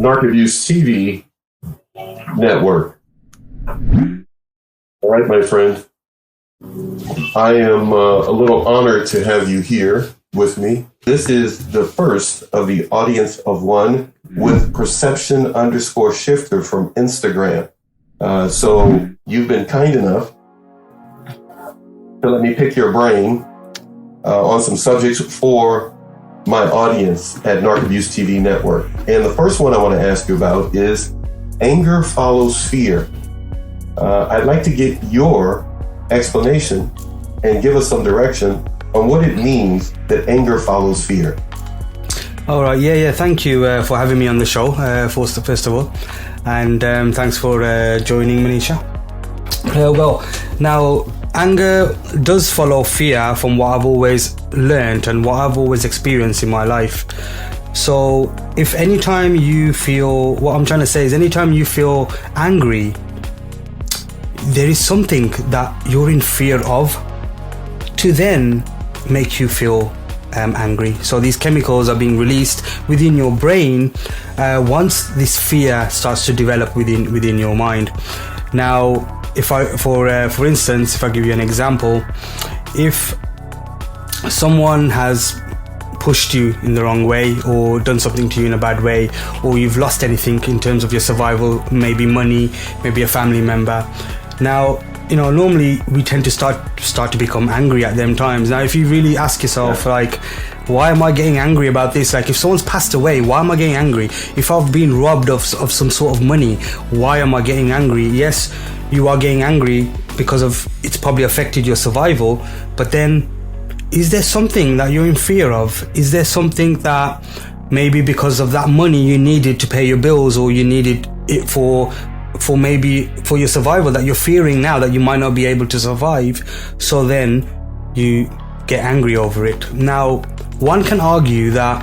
Narcabuse TV network. All right, my friend. I am a little honored to have you here with me. This is the first of the Audience of One with Perception_Shifter from Instagram. So you've been kind enough to let me pick your brain on some subjects for my audience at Narcabuse TV Network. And the first one I want to ask you about is anger follows fear. I'd like to get your explanation and give us some direction on what it means that anger follows fear. All right, yeah. Thank you for having me on the show, first of all. And thanks for joining, Manisha. Well, now, anger does follow fear from what I've always learned and what I've always experienced in my life. So if anytime you feel, what I'm trying to say is anytime you feel angry, there is something that you're in fear of to then make you feel angry. So these chemicals are being released within your brain once this fear starts to develop within your mind. Now, for instance, if I give you an example, if someone has pushed you in the wrong way or done something to you in a bad way, or you've lost anything in terms of your survival, maybe money, maybe a family member. Now, normally we tend to start to become angry at them times. Now, if you really ask yourself, like, why am I getting angry about this? Like, if someone's passed away, why am I getting angry? If I've been robbed of some sort of money, why am I getting angry? Yes, you are getting angry because of it's probably affected your survival, but then is there something that you're in fear of? Is there something that maybe because of that money you needed to pay your bills, or you needed it for your survival, that you're fearing now that you might not be able to survive, so then you get angry over it? Now, one can argue that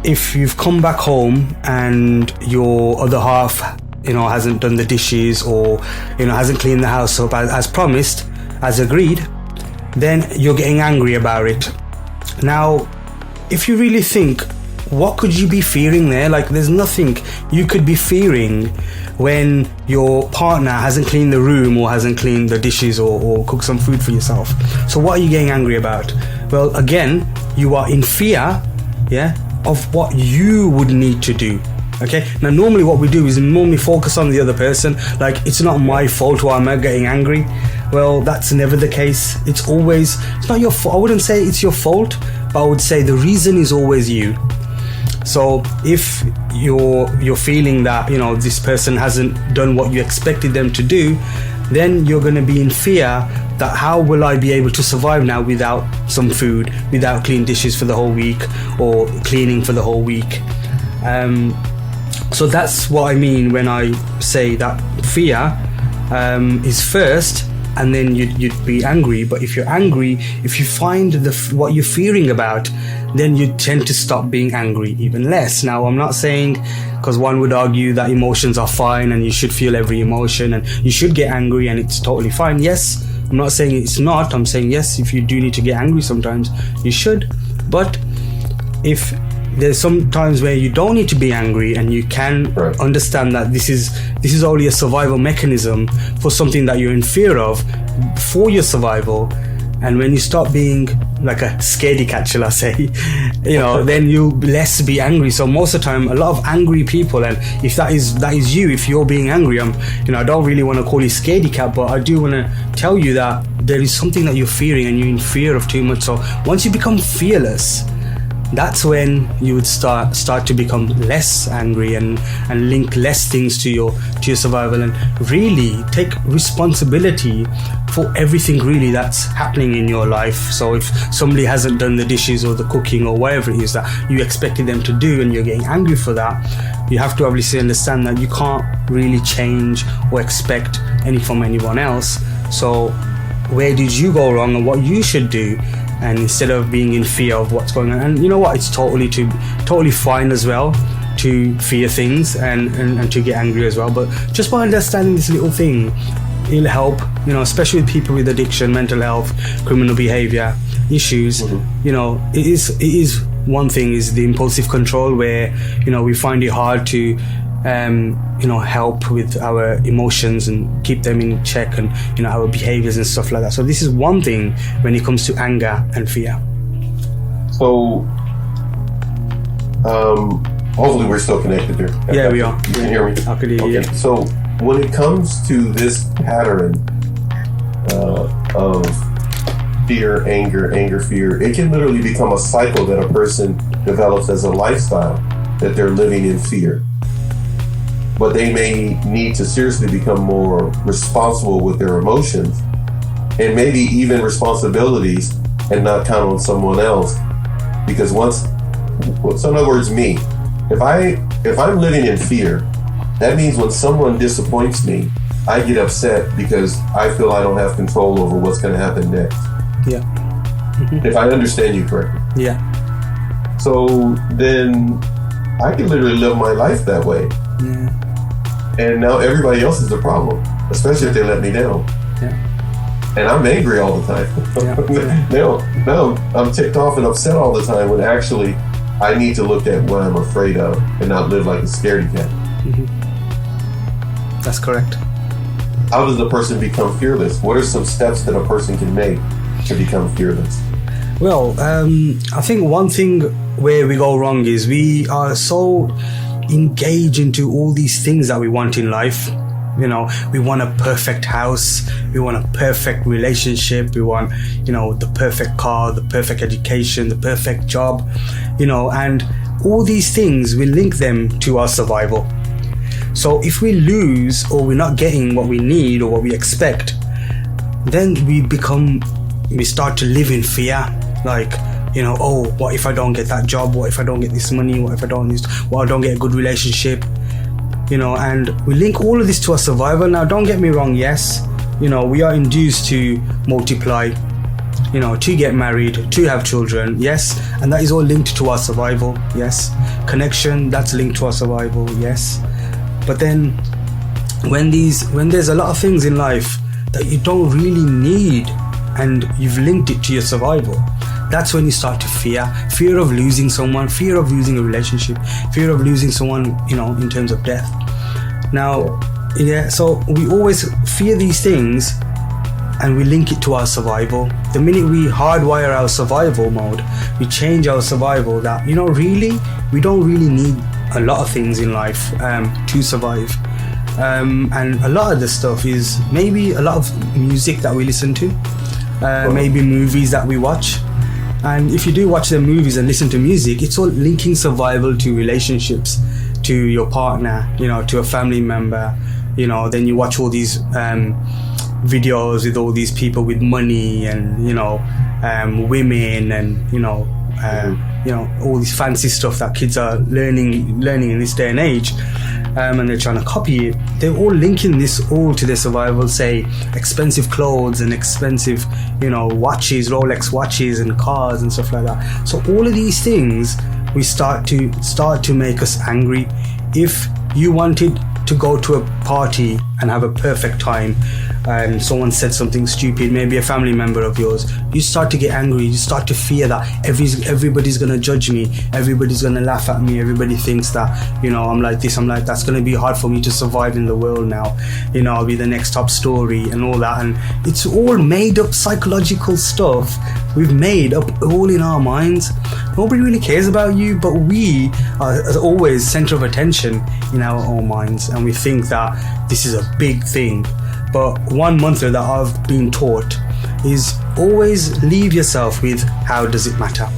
if you've come back home and your other half hasn't done the dishes, or hasn't cleaned the house up as promised, as agreed, then you're getting angry about it. Now, if you really think, what could you be fearing there? Like, there's nothing you could be fearing when your partner hasn't cleaned the room or hasn't cleaned the dishes or cooked some food for yourself. So what are you getting angry about? Well, again, you are in fear, of what you would need to do. Okay, now normally what we do is normally focus on the other person, like, it's not my fault why I'm getting angry. Well, that's never the case. It's not your fault. I wouldn't say it's your fault, but I would say the reason is always you. So if you're feeling that this person hasn't done what you expected them to do, then you're going to be in fear that how will I be able to survive now without some food, without clean dishes for the whole week, or cleaning for the whole week. So that's what I mean when I say that fear is first, and then you'd be angry. But if you're angry, if you find what you're fearing about, then you tend to stop being angry even less. Now, I'm not saying, because one would argue that emotions are fine and you should feel every emotion and you should get angry and it's totally fine. Yes, I'm not saying it's not. I'm saying, yes, if you do need to get angry sometimes, you should. But if there's some times where you don't need to be angry, and you can understand that this is only a survival mechanism for something that you're in fear of for your survival. And when you stop being like a scaredy cat, shall I say, then you less be angry. So most of the time, a lot of angry people, and if that is you, if you're being angry, I don't really want to call you scaredy cat, but I do want to tell you that there is something that you're fearing and you're in fear of too much. So once you become fearless, that's when you would start to become less angry and link less things to your survival, and really take responsibility for everything really that's happening in your life. So if somebody hasn't done the dishes or the cooking or whatever it is that you expected them to do, and you're getting angry for that, you have to obviously understand that you can't really change or expect anything from anyone else. So where did you go wrong and what you should do? And instead of being in fear of what's going on, and you know what, it's totally fine as well to fear things and to get angry as well. But just by understanding this little thing, it'll help, especially with people with addiction, mental health, criminal behavior issues. Mm-hmm. It is one thing is the impulsive control, where we find it hard to help with our emotions and keep them in check, and our behaviors and stuff like that. So this is one thing when it comes to anger and fear. So hopefully we're still connected there. Yeah, we are. You can hear me? I could hear you. Okay. So when it comes to this pattern of fear, anger, fear, it can literally become a cycle that a person develops as a lifestyle, that they're living in fear. But they may need to seriously become more responsible with their emotions, and maybe even responsibilities, and not count on someone else. Because so in other words, me, if I'm living in fear, that means when someone disappoints me, I get upset because I feel I don't have control over what's going to happen next. Yeah. If I understand you correctly. Yeah. So then I can literally live my life that way. Yeah. And now everybody else is the problem, especially if they let me down. Yeah. And I'm angry all the time. Yeah. now I'm ticked off and upset all the time, when actually I need to look at what I'm afraid of and not live like a scaredy cat. That's correct. How does a person become fearless? What are some steps that a person can make to become fearless? Well, I think one thing where we go wrong is we are so engaged into all these things that we want in life. We want a perfect house, we want a perfect relationship, we want, the perfect car, the perfect education, the perfect job, and all these things, we link them to our survival. So if we lose, or we're not getting what we need or what we expect, then we start to live in fear. Like, oh, what if I don't get that job? What if I don't get this money? What if I don't get a good relationship? And we link all of this to our survival. Now, don't get me wrong, yes, we are induced to multiply, to get married, to have children, yes, and that is all linked to our survival, yes. Connection, that's linked to our survival, yes. But then when there's a lot of things in life that you don't really need, and you've linked it to your survival, that's when you start to fear of losing someone, fear of losing a relationship, fear of losing someone, in terms of death. Now, so we always fear these things, and we link it to our survival. The minute we hardwire our survival mode, we change our survival, that, really, we don't really need a lot of things in life to survive. And a lot of the stuff is maybe a lot of music that we listen to, maybe movies that we watch. And if you do watch the movies and listen to music, it's all linking survival to relationships, to your partner, to a family member. Then you watch all these videos with all these people with money and women and all this fancy stuff that kids are learning in this day and age, and they're trying to copy it. They're all linking this all to their survival, say expensive clothes and expensive watches, Rolex watches and cars and stuff like that. So all of these things we start to make us angry. If you wanted to go to a party and have a perfect time, and someone said something stupid, maybe a family member of yours, you start to get angry, you start to fear that everybody's gonna judge me, everybody's gonna laugh at me, everybody thinks that, I'm like this, I'm like that's gonna be hard for me to survive in the world now, I'll be the next top story and all that. And it's all made up psychological stuff we've made up all in our minds. Nobody really cares about you, but we are always center of attention in our own minds, and we think that this is a big thing. But one mantra that I've been taught is always leave yourself with how does it matter.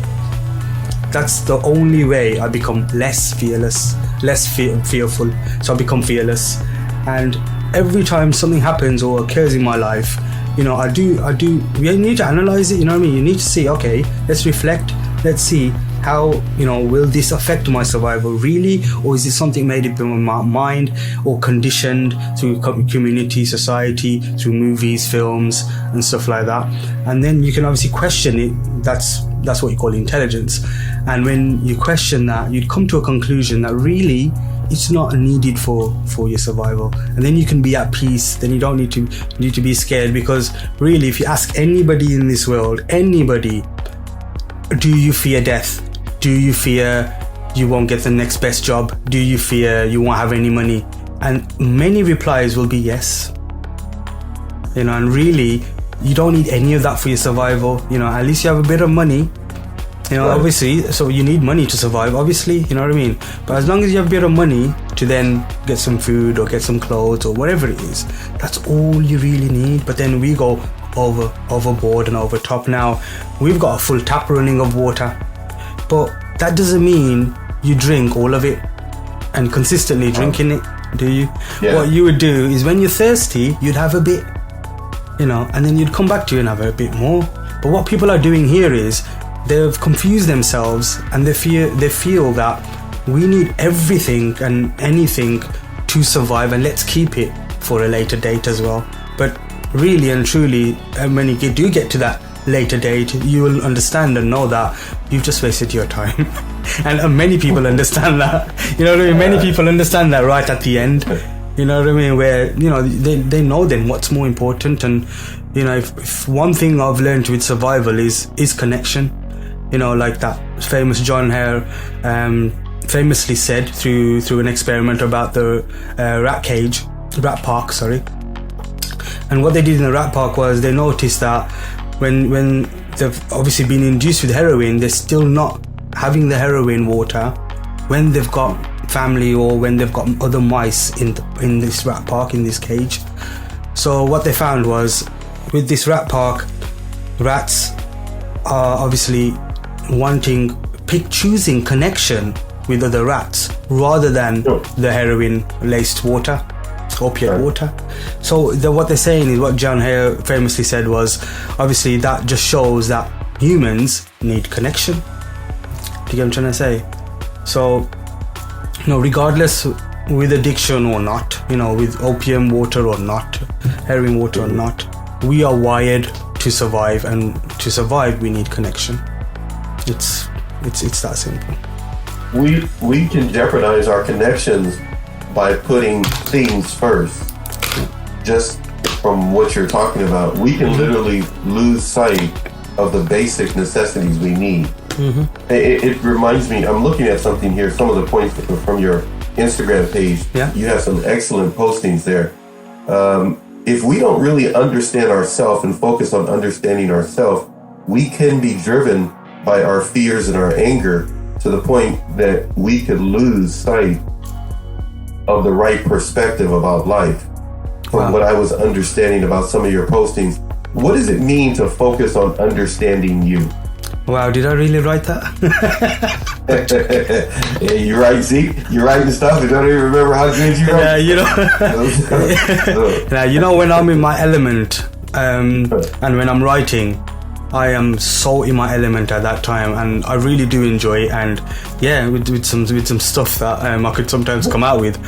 That's the only way I become less fearless, less fearful. So I become fearless. And every time something happens or occurs in my life, we need to analyze it, you need to see, okay, let's reflect, let's see how, will this affect my survival really, or is it something made up in my mind or conditioned through community, society, through movies, films and stuff like that. And then you can obviously question it. That's what you call intelligence. And when you question that, you'd come to a conclusion that really it's not needed for your survival, and then you can be at peace. Then you don't need to be scared, because really, if you ask anybody in this world, anybody, do you fear death? Do you fear you won't get the next best job? Do you fear you won't have any money? And many replies will be yes. And really, you don't need any of that for your survival. At least you have a bit of money. Right. Obviously, so you need money to survive, obviously, you know what I mean? But as long as you have a bit of money to then get some food or get some clothes or whatever it is, that's all you really need. But then we go overboard and over top. Now, we've got a full tap running of water, but that doesn't mean you drink all of it and consistently drinking it, do you? Yeah. What you would do is when you're thirsty, you'd have a bit, and then you'd come back to you and have a bit more. But what people are doing here is they've confused themselves and they feel that we need everything and anything to survive, and let's keep it for a later date as well. But really and truly, when you do get to that later date, you will understand and know that you've just wasted your time. And many people understand that. You know what I mean? Many people understand that right at the end. You know what I mean? Where, they know then what's more important. And, if one thing I've learned with survival is connection. Like that famous John Hare famously said through an experiment about the rat park. And what they did in the rat park was they noticed that when they've obviously been induced with heroin, they're still not having the heroin water when they've got family or when they've got other mice in this rat park, in this cage. So what they found was with this rat park, rats are obviously choosing connection with other rats rather than the heroin laced water, opiate water. So what they're saying is, what John Hare famously said was, obviously that just shows that humans need connection. Do you get what I'm trying to say? So regardless with addiction or not, with opium water or not, heroin water or not, we are wired to survive, and to survive we need connection. It's that simple. We can jeopardize our connections by putting things first. Just from what you're talking about, we can literally lose sight of the basic necessities we need. Mm-hmm. It reminds me, I'm looking at something here, some of the points from your Instagram page. Yeah. You have some excellent postings there. If we don't really understand ourselves and focus on understanding ourselves, we can be driven by our fears and our anger to the point that we could lose sight of the right perspective about life. From what I was understanding about some of your postings, what does it mean to focus on understanding you? Wow, did I really write that? Yeah, you write, see? You're writing stuff and don't even remember how good you write. Now, when I'm in my element, and when I'm writing, I am so in my element at that time, and I really do enjoy it. And with some stuff that I could sometimes come out with.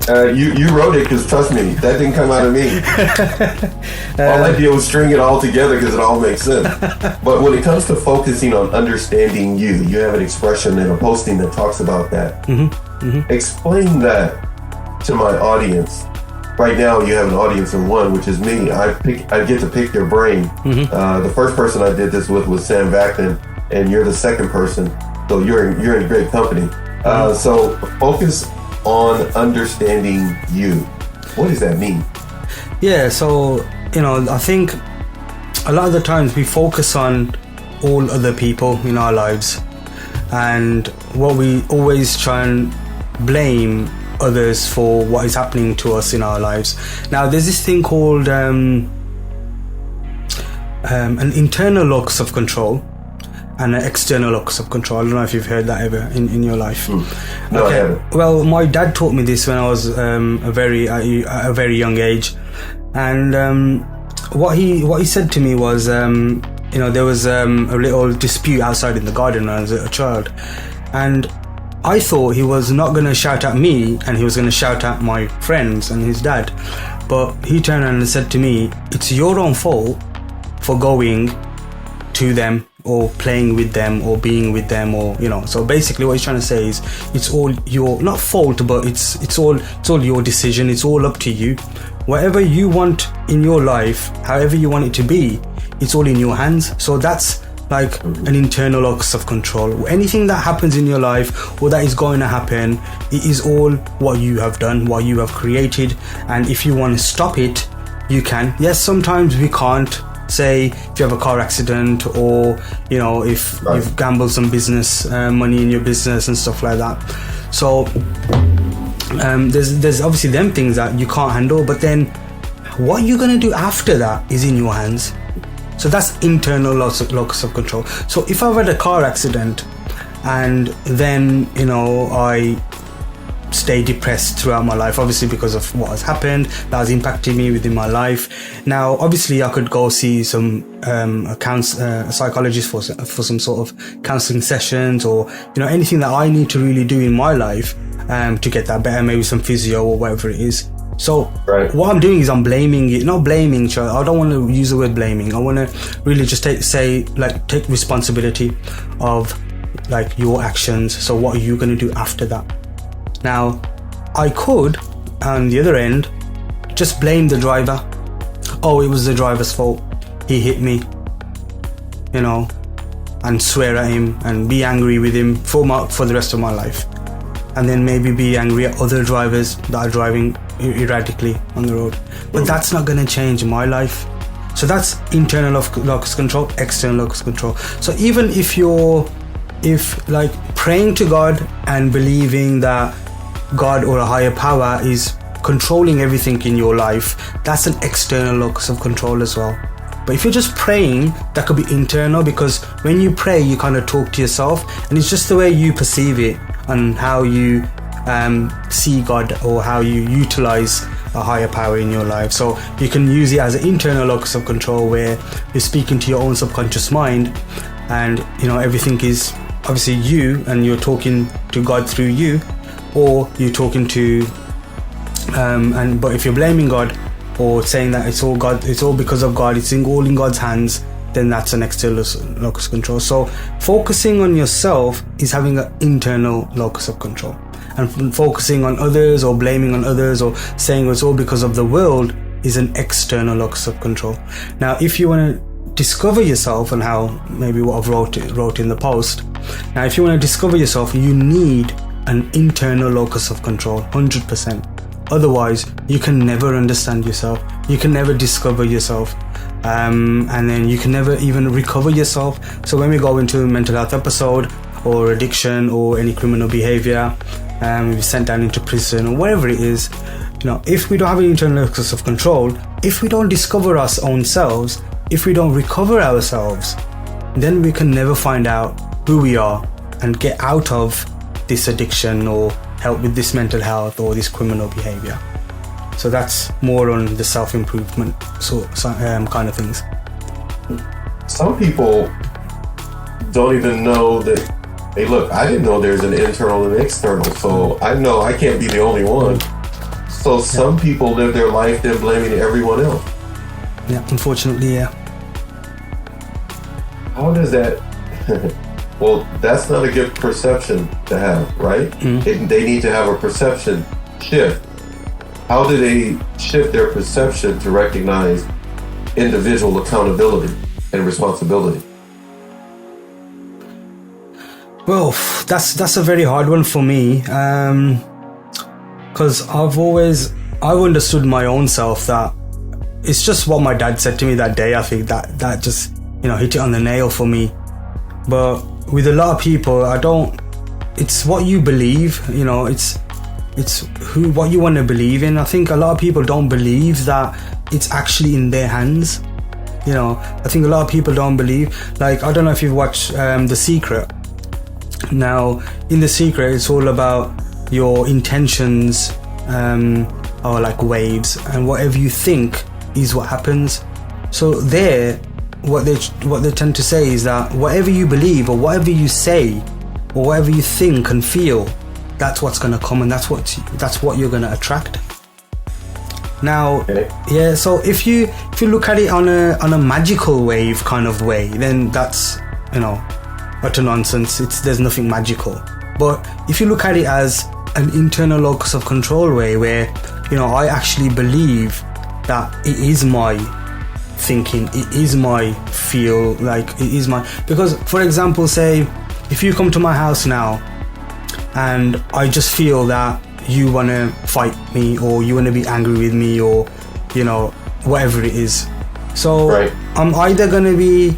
You wrote it, because trust me, that didn't come out of me. All I did was string it all together because it all makes sense. But when it comes to focusing on understanding you have an expression in a posting that talks about that. Mm-hmm. Mm-hmm. Explain that to my audience. Right now, you have an audience of one, which is me. I get to pick your brain. Mm-hmm. The first person I did this with was Sam Vaknin, and you're the second person. So you're in great company. So focus on understanding you. What does that mean? Yeah, so I think a lot of the times we focus on all other people in our lives, and what we always try and blame others for what is happening to us in our lives. Now there's this thing called an internal locus of control and an external locus of control. I don't know if you've heard that ever in your life. No, I haven't. Well, my dad taught me this when I was a very young age, and what he said to me was, there was a little dispute outside in the garden when I was a child, and I thought he was not going to shout at me and he was going to shout at my friends and his dad, but he turned around and said to me, "It's your own fault for going to them or playing with them or being with them," or so basically what he's trying to say is it's all your, not fault, but it's all your decision. It's all up to you. Whatever you want in your life, however you want it to be, it's all in your hands. So that's like an internal locus of control. Anything that happens in your life or that is going to happen, it is all what you have done, what you have created, and if you want to stop it, you can. Yes, sometimes we can't. Say if you have a car accident, or you know, if you've gambled some business money in your business and stuff like that. So there's obviously them things that you can't handle, but then what you're gonna do after that is in your hands. So that's internal locus of control. So if I've had a car accident and then, you know, I stay depressed throughout my life, obviously because of what has happened, that has impacted me within my life. Now, obviously, I could go see some a psychologist for some sort of counseling sessions, or you know, anything that I need to really do in my life to get that better, maybe some physio or whatever it is. So what I'm doing is I'm blaming it, not blaming. I don't want to use the word blaming. I want to really just take responsibility of like your actions. So what are you going to do after that? Now, I could, on the other end, just blame the driver. Oh, it was the driver's fault. He hit me, you know, and swear at him and be angry with him for the rest of my life. And then maybe be angry at other drivers that are driving erratically on the road. But that's not going to change my life. So that's internal locus control, external locus control. So even if like praying to God and believing that God or a higher power is controlling everything in your life, that's an external locus of control as well. But if you're just praying, that could be internal, because when you pray, you kind of talk to yourself, and it's just the way you perceive it and how you see God, or how you utilize a higher power in your life. So you can use it as an internal locus of control, where you're speaking to your own subconscious mind, and you know, everything is obviously you, and you're talking to God through you, or you're talking to but if you're blaming God or saying that it's all God, it's all because of God, it's all in God's hands, then that's an external locus of control. So focusing on yourself is having an internal locus of control, and focusing on others or blaming on others or saying it's all because of the world is an external locus of control. Now, if you want to discover yourself, and how maybe what I've wrote in the post, now if you want to discover yourself, you need an internal locus of control, 100%. Otherwise, you can never understand yourself, you can never discover yourself, and then you can never even recover yourself. So when we go into a mental health episode, or addiction, or any criminal behavior, we're sent down into prison or whatever it is, you know, if we don't have an internal locus of control, if we don't discover our own selves, if we don't recover ourselves, then we can never find out who we are and get out of this addiction or help with this mental health or this criminal behavior. So that's more on the self-improvement kind of things. Some people don't even know that, hey look, I didn't know there's an internal and external, so I know I can't be the only one. So some people live their life then blaming everyone else. Yeah, unfortunately, yeah. How does that well, that's not a good perception to have, right? They need to have a perception shift. How do they shift their perception to recognize individual accountability and responsibility? Well, that's a very hard one for me, because I've understood my own self that it's just what my dad said to me that day. I think that just, you know, hit it on the nail for me. But with a lot of people, it's what you believe, you know, it's what you want to believe in. I think a lot of people don't believe that it's actually in their hands. You know, I think a lot of people don't believe, like, I don't know if you've watched The Secret. Now, in The Secret, it's all about your intentions are like waves, and whatever you think is what happens. So there, what they tend to say is that whatever you believe, or whatever you say, or whatever you think and feel, that's what's going to come, and that's what you're going to attract. Now, yeah. So if you look at it on a magical wave kind of way, then that's, you know, utter nonsense. There's nothing magical. But if you look at it as an internal locus of control way, where, you know, I actually believe that it is my thinking, it is my feel, like it is my, because for example, say if you come to my house now and I just feel that you want to fight me or you want to be angry with me or, you know, whatever it is. So Right. I'm either going to be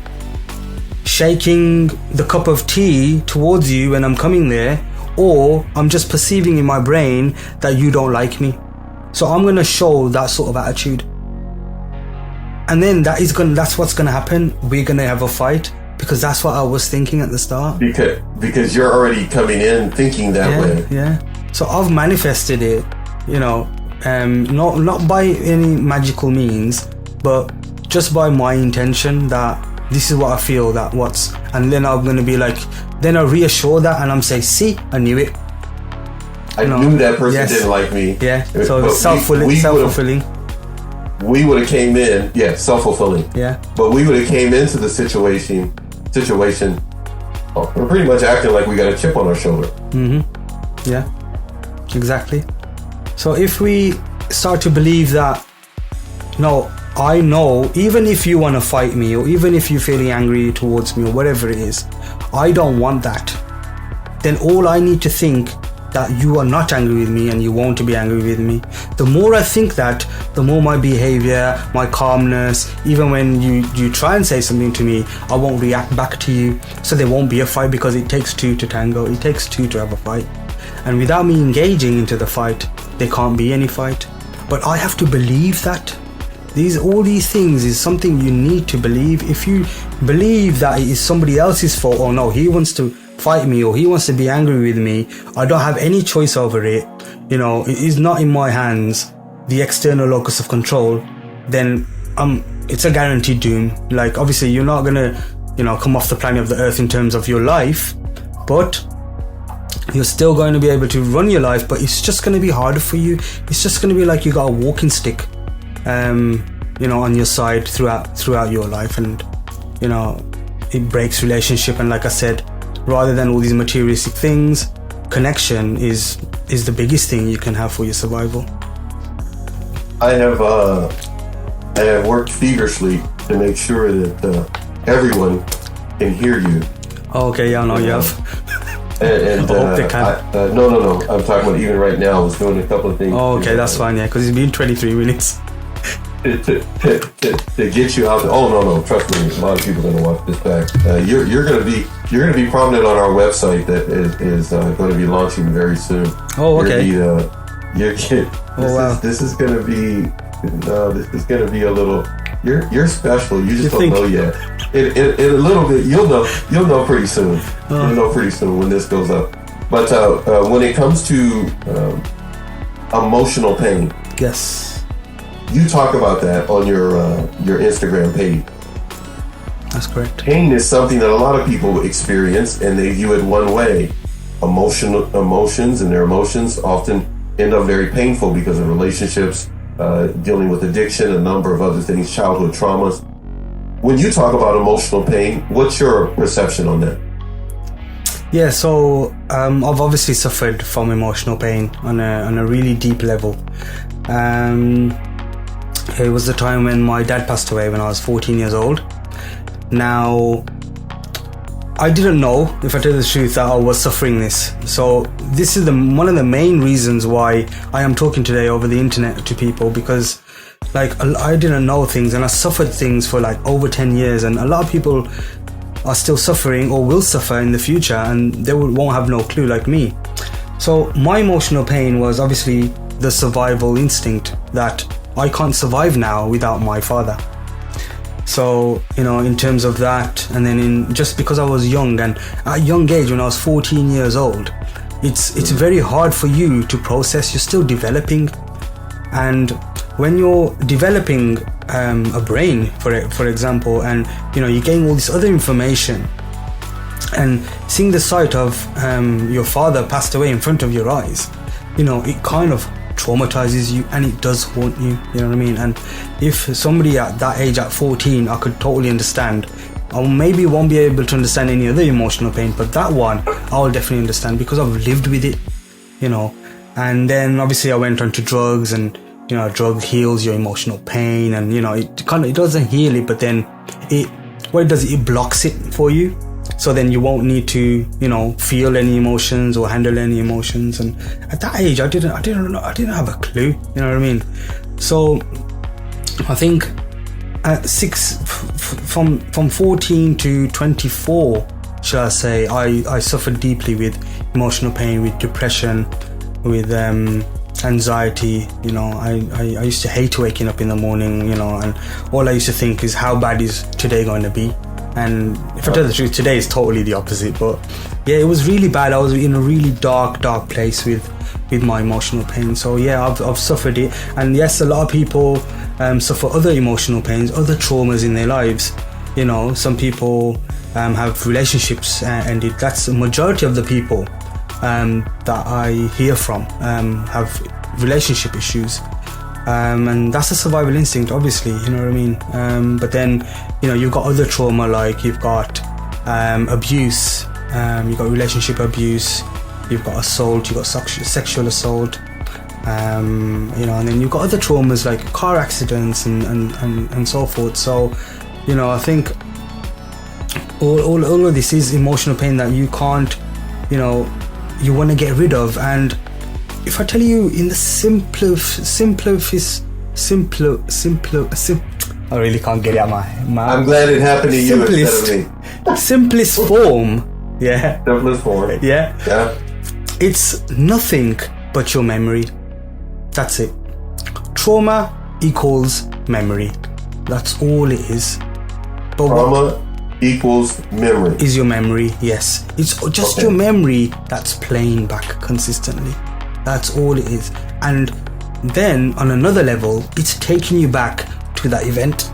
shaking the cup of tea towards you when I'm coming there, or I'm just perceiving in my brain that you don't like me. So I'm going to show that sort of attitude. And then that's what's going to happen. We're going to have a fight because that's what I was thinking at the start. Because you're already coming in thinking that way. Yeah. So I've manifested it, you know, not by any magical means, but just by my intention that this is what I feel, and then I'm going to be like, then I reassure that and I'm saying, see, I knew it. I knew that person didn't like me. Yeah, so But self-fulfilling. We would have came in, self-fulfilling. Yeah. But we would have came into the situation, we're pretty much acting like we got a chip on our shoulder. Mm-hmm. Yeah, exactly. So if we start to believe that, no, I know, even if you want to fight me or even if you're feeling angry towards me or whatever it is, I don't want that. Then all I need to think that you are not angry with me and you want to be angry with me. The more I think that, the more my behavior, my calmness, even when you try and say something to me, I won't react back to you. So there won't be a fight because it takes two to tango. It takes two to have a fight. And without me engaging into the fight, there can't be any fight. But I have to believe that. All these things is something you need to believe. If you believe that it is somebody else's fault, or no, he wants to fight me or he wants to be angry with me, I don't have any choice over it, you know, it is not in my hands, the external locus of control, then it's a guaranteed doom. Like, obviously you're not gonna, you know, come off the planet of the earth in terms of your life, but you're still going to be able to run your life, but it's just going to be harder for you. It's just going to be like you got a walking stick, you know, on your side throughout your life, and you know, it breaks relationship. And like I said, rather than all these materialistic things, connection is the biggest thing you can have for your survival. I have worked feverishly to make sure that everyone can hear you. Oh, okay, yeah, no, you have. And I hope they can. No. I'm talking about even right now. I was doing a couple of things. Oh, okay, that's fine, yeah, because it's been 23 minutes. To get you out there. Oh no, trust me, a lot of people are going to watch this back. You're going to be prominent on our website that is going to be launching very soon. Oh, okay. This is going to be a little. You're special. You just don't know yet. In a little bit, you'll know pretty soon. You'll know pretty soon when this goes up. But when it comes to emotional pain, yes. You talk about that on your Instagram page. That's correct. Pain is something that a lot of people experience, and they view it one way. Emotions and their emotions often end up very painful because of relationships, dealing with addiction, a number of other things, childhood traumas. When you talk about emotional pain, what's your perception on that? Yeah, so I've obviously suffered from emotional pain on a really deep level. It was the time when my dad passed away when I was 14 years old. Now, I didn't know, if I tell the truth, that I was suffering this. So this is one of the main reasons why I am talking today over the internet to people, because like I didn't know things and I suffered things for like over 10 years, and a lot of people are still suffering or will suffer in the future, and they won't have no clue like me. So my emotional pain was obviously the survival instinct that I can't survive now without my father. So, you know, in terms of that, and then just because I was young, and at a young age, when I was 14 years old, it's very hard for you to process. You're still developing, and when you're developing a brain, for example, and you know, you're getting all this other information, and seeing the sight of your father passed away in front of your eyes, you know, it kind of traumatizes you, and it does haunt you, you know what I mean? And if somebody at that age, at 14, I could totally understand. I maybe won't be able to understand any other emotional pain, but that one I'll definitely understand because I've lived with it, you know. And then obviously I went on to drugs, and a drug heals your emotional pain, and it doesn't heal it, but then what it does, it blocks it for you. So then you won't need to, feel any emotions or handle any emotions. And at that age, I didn't have a clue. You know what I mean? So I think at from 14 to 24, shall I say, I suffered deeply with emotional pain, with depression, with anxiety. I used to hate waking up in the morning, and all I used to think is, how bad is today going to be? And if I tell the truth, today is totally the opposite. But yeah, it was really bad. I was in a really dark place with my emotional pain. So yeah, I've suffered it. And yes, a lot of people suffer other emotional pains, other traumas in their lives. Some people have relationships ended. That's the majority of the people that I hear from have relationship issues. And that's a survival instinct, obviously, you know what I mean? But then, you've got other trauma, like you've got abuse, you've got relationship abuse, you've got assault, you've got sexual assault, and then you've got other traumas like car accidents and so forth. So, I think all of this is emotional pain that you can't, you want to get rid of. And if I tell you in the I really can't get it out my I'm glad it happened to you instead of me. Simplest form, yeah. Simplest form. Yeah. Yeah. It's nothing but your memory. That's it. Trauma equals memory. That's all it is. But trauma equals memory. Is your memory, yes. It's just your memory that's playing back consistently. That's all it is. And then on another level, it's taking you back to that event.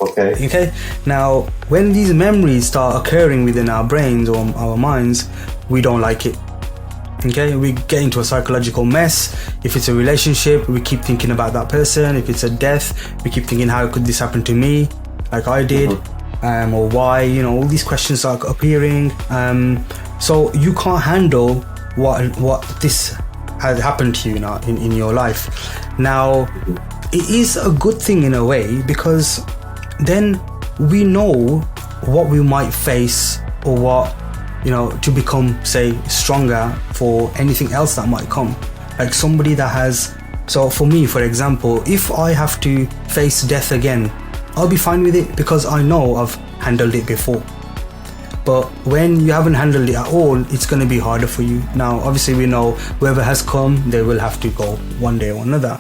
Okay. Now, when these memories start occurring within our brains or our minds, we don't like it. Okay, we get into a psychological mess. If it's a relationship, we keep thinking about that person. If it's a death, we keep thinking, how could this happen to me, like I did, or why? All these questions are appearing. So you can't handle what this has happened to you now in your life. Now, it is a good thing in a way, because then we know what we might face, or what, to become, say, stronger for anything else that might come. Like somebody that has, so for me, for example, if I have to face death again, I'll be fine with it, because I know I've handled it before. But when you haven't handled it at all, it's going to be harder for you. Now, obviously, we know whoever has come, they will have to go one day or another.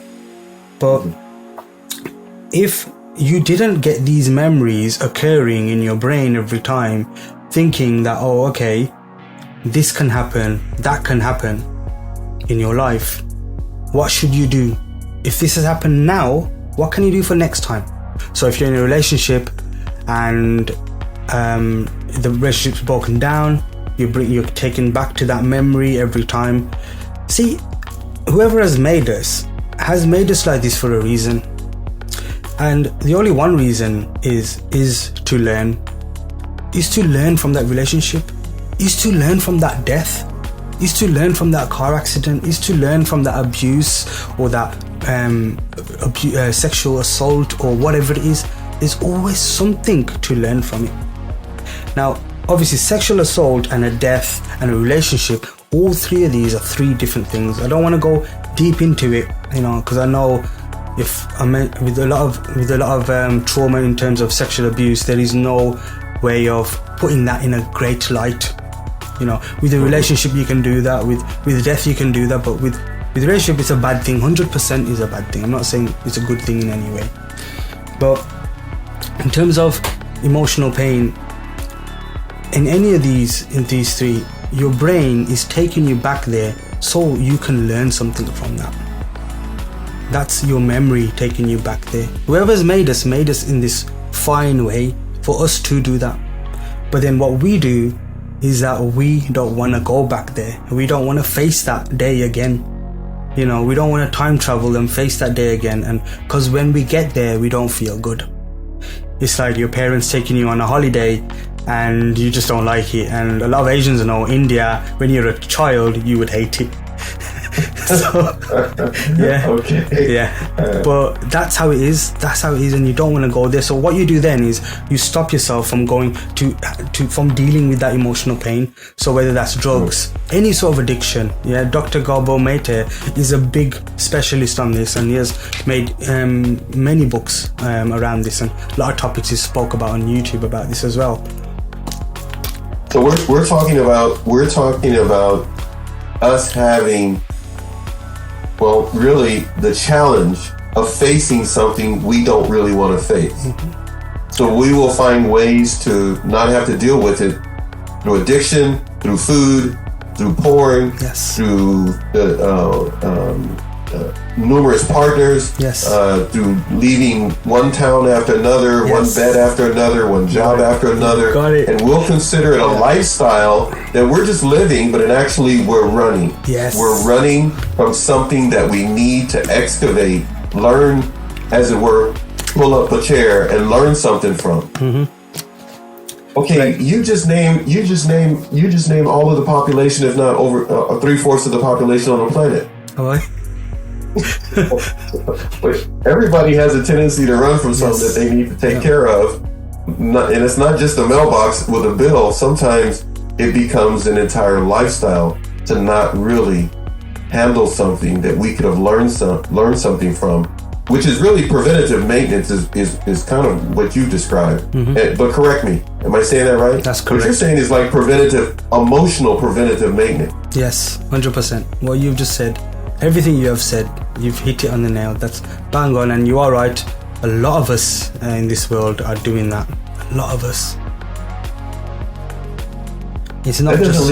But if you didn't get these memories occurring in your brain every time, thinking that, oh, okay, this can happen, that can happen in your life, what should you do? If this has happened now, what can you do for next time? So if you're in a relationship and the relationship's broken down, you're taken back to that memory every time. See, whoever has made us like this for a reason. And the only one reason is to learn. Is to learn from that relationship. Is to learn from that death. Is to learn from that car accident. Is to learn from that abuse or that sexual assault or whatever it is. There's always something to learn from it. Now, obviously, sexual assault and a death and a relationship, all three of these are three different things. I don't want to go deep into it, because I know with a lot of trauma in terms of sexual abuse, there is no way of putting that in a great light. With a relationship you can do that, with death you can do that, but with relationship it's a bad thing. 100% is a bad thing. I'm not saying it's a good thing in any way, but in terms of emotional pain, in these three, your brain is taking you back there so you can learn something from that. That's your memory taking you back there. Whoever's made us in this fine way for us to do that. But then what we do is that we don't want to go back there. We don't want to face that day again. We don't want to time travel and face that day again. And because when we get there, we don't feel good. It's like your parents taking you on a holiday and you just don't like it. And a lot of Asians know India, when you're a child, you would hate it. Yeah. Okay. Yeah, but that's how it is. That's how it is, and you don't want to go there. So what you do then is you stop yourself from going to from dealing with that emotional pain. So whether that's drugs, any sort of addiction. Yeah, Dr. Gabor Mate is a big specialist on this, and he has made many books around this, and a lot of topics he spoke about on YouTube about this as well. So we're talking about us having, well, really the challenge of facing something we don't really want to face. So we will find ways to not have to deal with it through addiction, through food, through porn, Yes. through numerous partners, Yes. through leaving one town after another, one Yes. bed after another, one job after another. Got it. And we'll consider it a lifestyle that we're just living, but actually we're running. Yes. We're running from something that we need to excavate, learn, as it were, pull up a chair and learn something from. Okay, Right. you just name all of the population, if not over 3/4 of the population on the planet. All right. But everybody has a tendency to run from something Yes. that they need to take care of. And it's not just a mailbox with a bill. Sometimes it becomes an entire lifestyle to not really handle something that we could have learned something from, which is really preventative maintenance is kind of what you described. But correct me, am I saying that right? That's What you're correct. saying is like emotional preventative maintenance. Yes, 100%. What you've just said, everything you have said, you've hit it on the nail. That's bang on, and you are right. A lot of us in this world are doing that. A lot of us. It's not just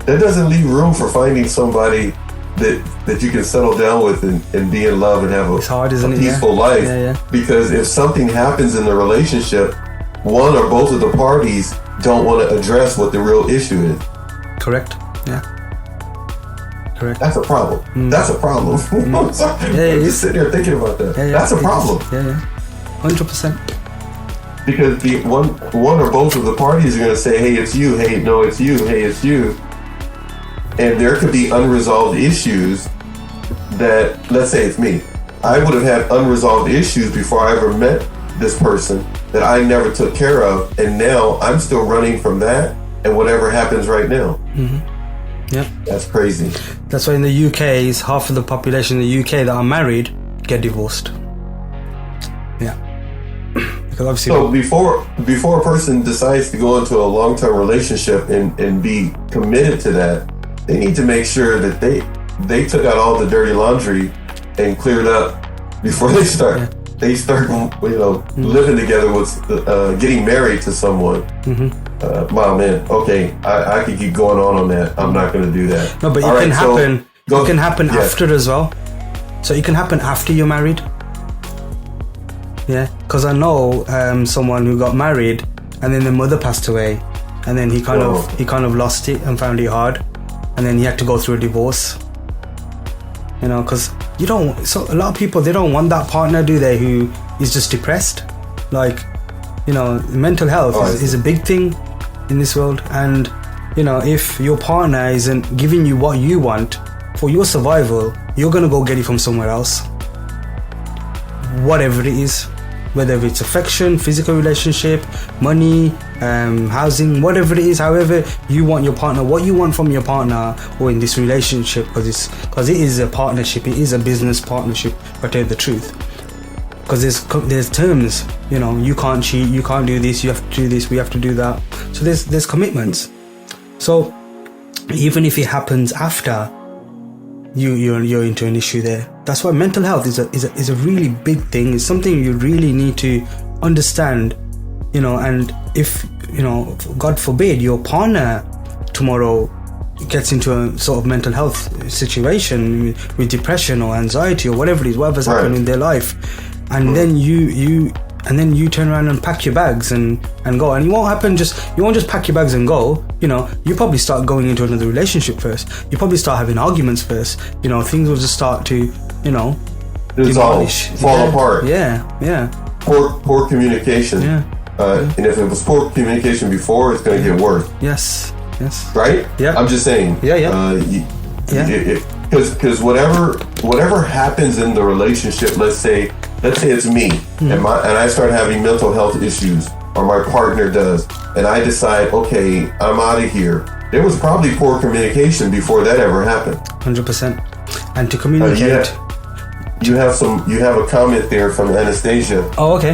That doesn't leave room for finding somebody that you can settle down with and be in love and have It's hard, isn't a it? peaceful Yeah. life. Yeah, yeah. Because if something happens in the relationship, one or both of the parties don't want to address what the real issue is. correct. Yeah, correct. That's a problem. That's a problem. I'm sorry. Yeah, I'm it just is. sitting here thinking about that. Yeah, yeah, That's a it problem. is. Yeah, yeah, 100%. Because the one or both of the parties are going to say, "Hey, it's you. Hey, no, it's you. Hey, it's you." And there could be unresolved issues that, let's say it's me. I would have had unresolved issues before I ever met this person that I never took care of, and now I'm still running from that and whatever happens right now. Yep. That's crazy. That's why in the UK, is half of the population in the UK that are married get divorced. Yeah. Because obviously, So before a person decides to go into a long-term relationship and be committed to that, they need to make sure that they took out all the dirty laundry and cleared up before they start. Yeah. They start, living together with getting married to someone. Wow, man. Okay, I could keep going on that. I'm not going to do that. no, but All it can right, so happen. go- It can happen yeah. after as well. So it can happen after you're married. Yeah, because I know someone who got married and then the mother passed away, and then he kind of lost it and found it hard, and then he had to go through a divorce. You know, because you don't. So a lot of people, they don't want that partner, do they? Who is just depressed. Like, mental health is a big thing in this world, and if your partner isn't giving you what you want for your survival, you're gonna go get it from somewhere else. Whatever it is, whether it's affection, physical relationship, money, housing, whatever it is, however you want your partner, what you want from your partner or in this relationship, because it is a partnership, it is a business partnership, if I tell you the truth. Because there's terms, you can't cheat, you can't do this, you have to do this, we have to do that. So there's commitments. So even if it happens after you're into an issue there, that's why mental health is a really big thing. It's something you really need to understand, and if God forbid your partner tomorrow gets into a sort of mental health situation with depression or anxiety or whatever it is, whatever's happening in their life, and then you turn around and pack your bags and go, and you won't just pack your bags and go. You probably start going into another relationship first. You probably start having arguments first. Things will just start to dissolve, fall apart. Yeah. Poor communication. Yeah. And if it was poor communication before, it's going to get worse. Yes. Right? Yeah. I'm just saying. Yeah. Because because whatever happens in the relationship, let's say it's me and I start having mental health issues, or my partner does, and I decide, okay, I'm out of here. There was probably poor communication before that ever happened. 100%. And to communicate. You have a comment there from Anastasia. Oh, okay.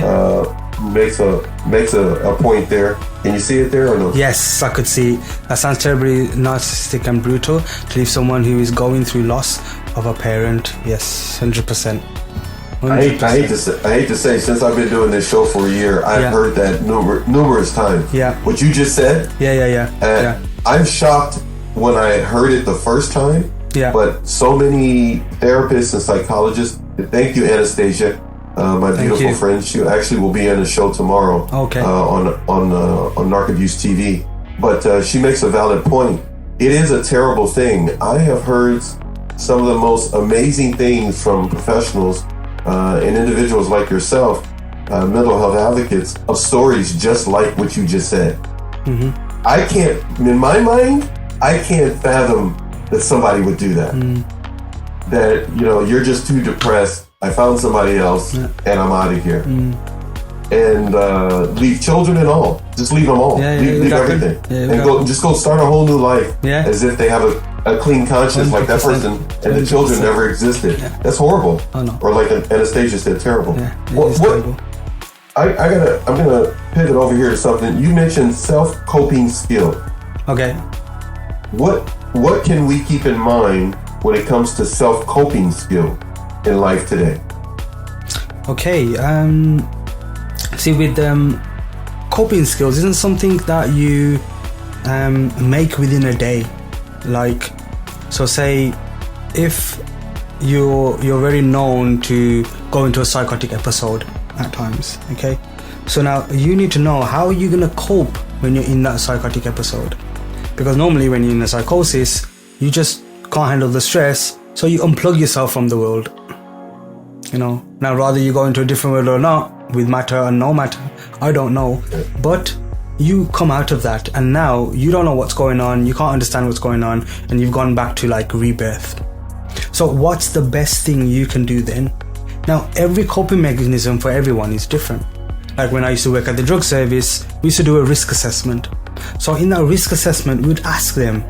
Makes a point there. Can you see it there or no? Yes, I could see. That sounds terribly narcissistic and brutal to leave someone who is going through loss of a parent. Yes, 100%. I hate to say, since I've been doing this show for a year, I've heard that numerous times. Yeah. What you just said. Yeah. I'm shocked when I heard it the first time. Yeah. But so many therapists and psychologists. Thank you, Anastasia, my beautiful friend. She actually will be on the show tomorrow. Okay. On Narcabuse TV. But she makes a valid point. It is a terrible thing. I have heard some of the most amazing things from professionals and individuals like yourself, mental health advocates, of stories just like what you just said. Mm-hmm. I can't, in my mind, I can't fathom that somebody would do that. That, you're just too depressed. I found somebody else and I'm out of here. And leave children and all. Just leave them all. Leave everything. And go start a whole new life as if they have a clean conscience like that person and the children never existed. That's horrible. Oh, no. Or like Anastasia said, terrible. Terrible. I'm gonna pivot over here to something. You mentioned self-coping skill. Okay. What can we keep in mind when it comes to self-coping skill in life today? Okay. See, with coping skills isn't something that you make within a day. Like, so say if you're very known to go into a psychotic episode at times, okay? So now you need to know how are you going to cope when you're in that psychotic episode. Because normally when you're in a psychosis, you just can't handle the stress, so you unplug yourself from the world. Now rather you go into a different world or not, with matter and no matter, I don't know. But you come out of that and now you don't know what's going on, you can't understand what's going on, and you've gone back to like rebirth. So what's the best thing you can do then? Now every coping mechanism for everyone is different. Like when I used to work at the drug service, we used to do a risk assessment. So in that risk assessment, we'd ask them,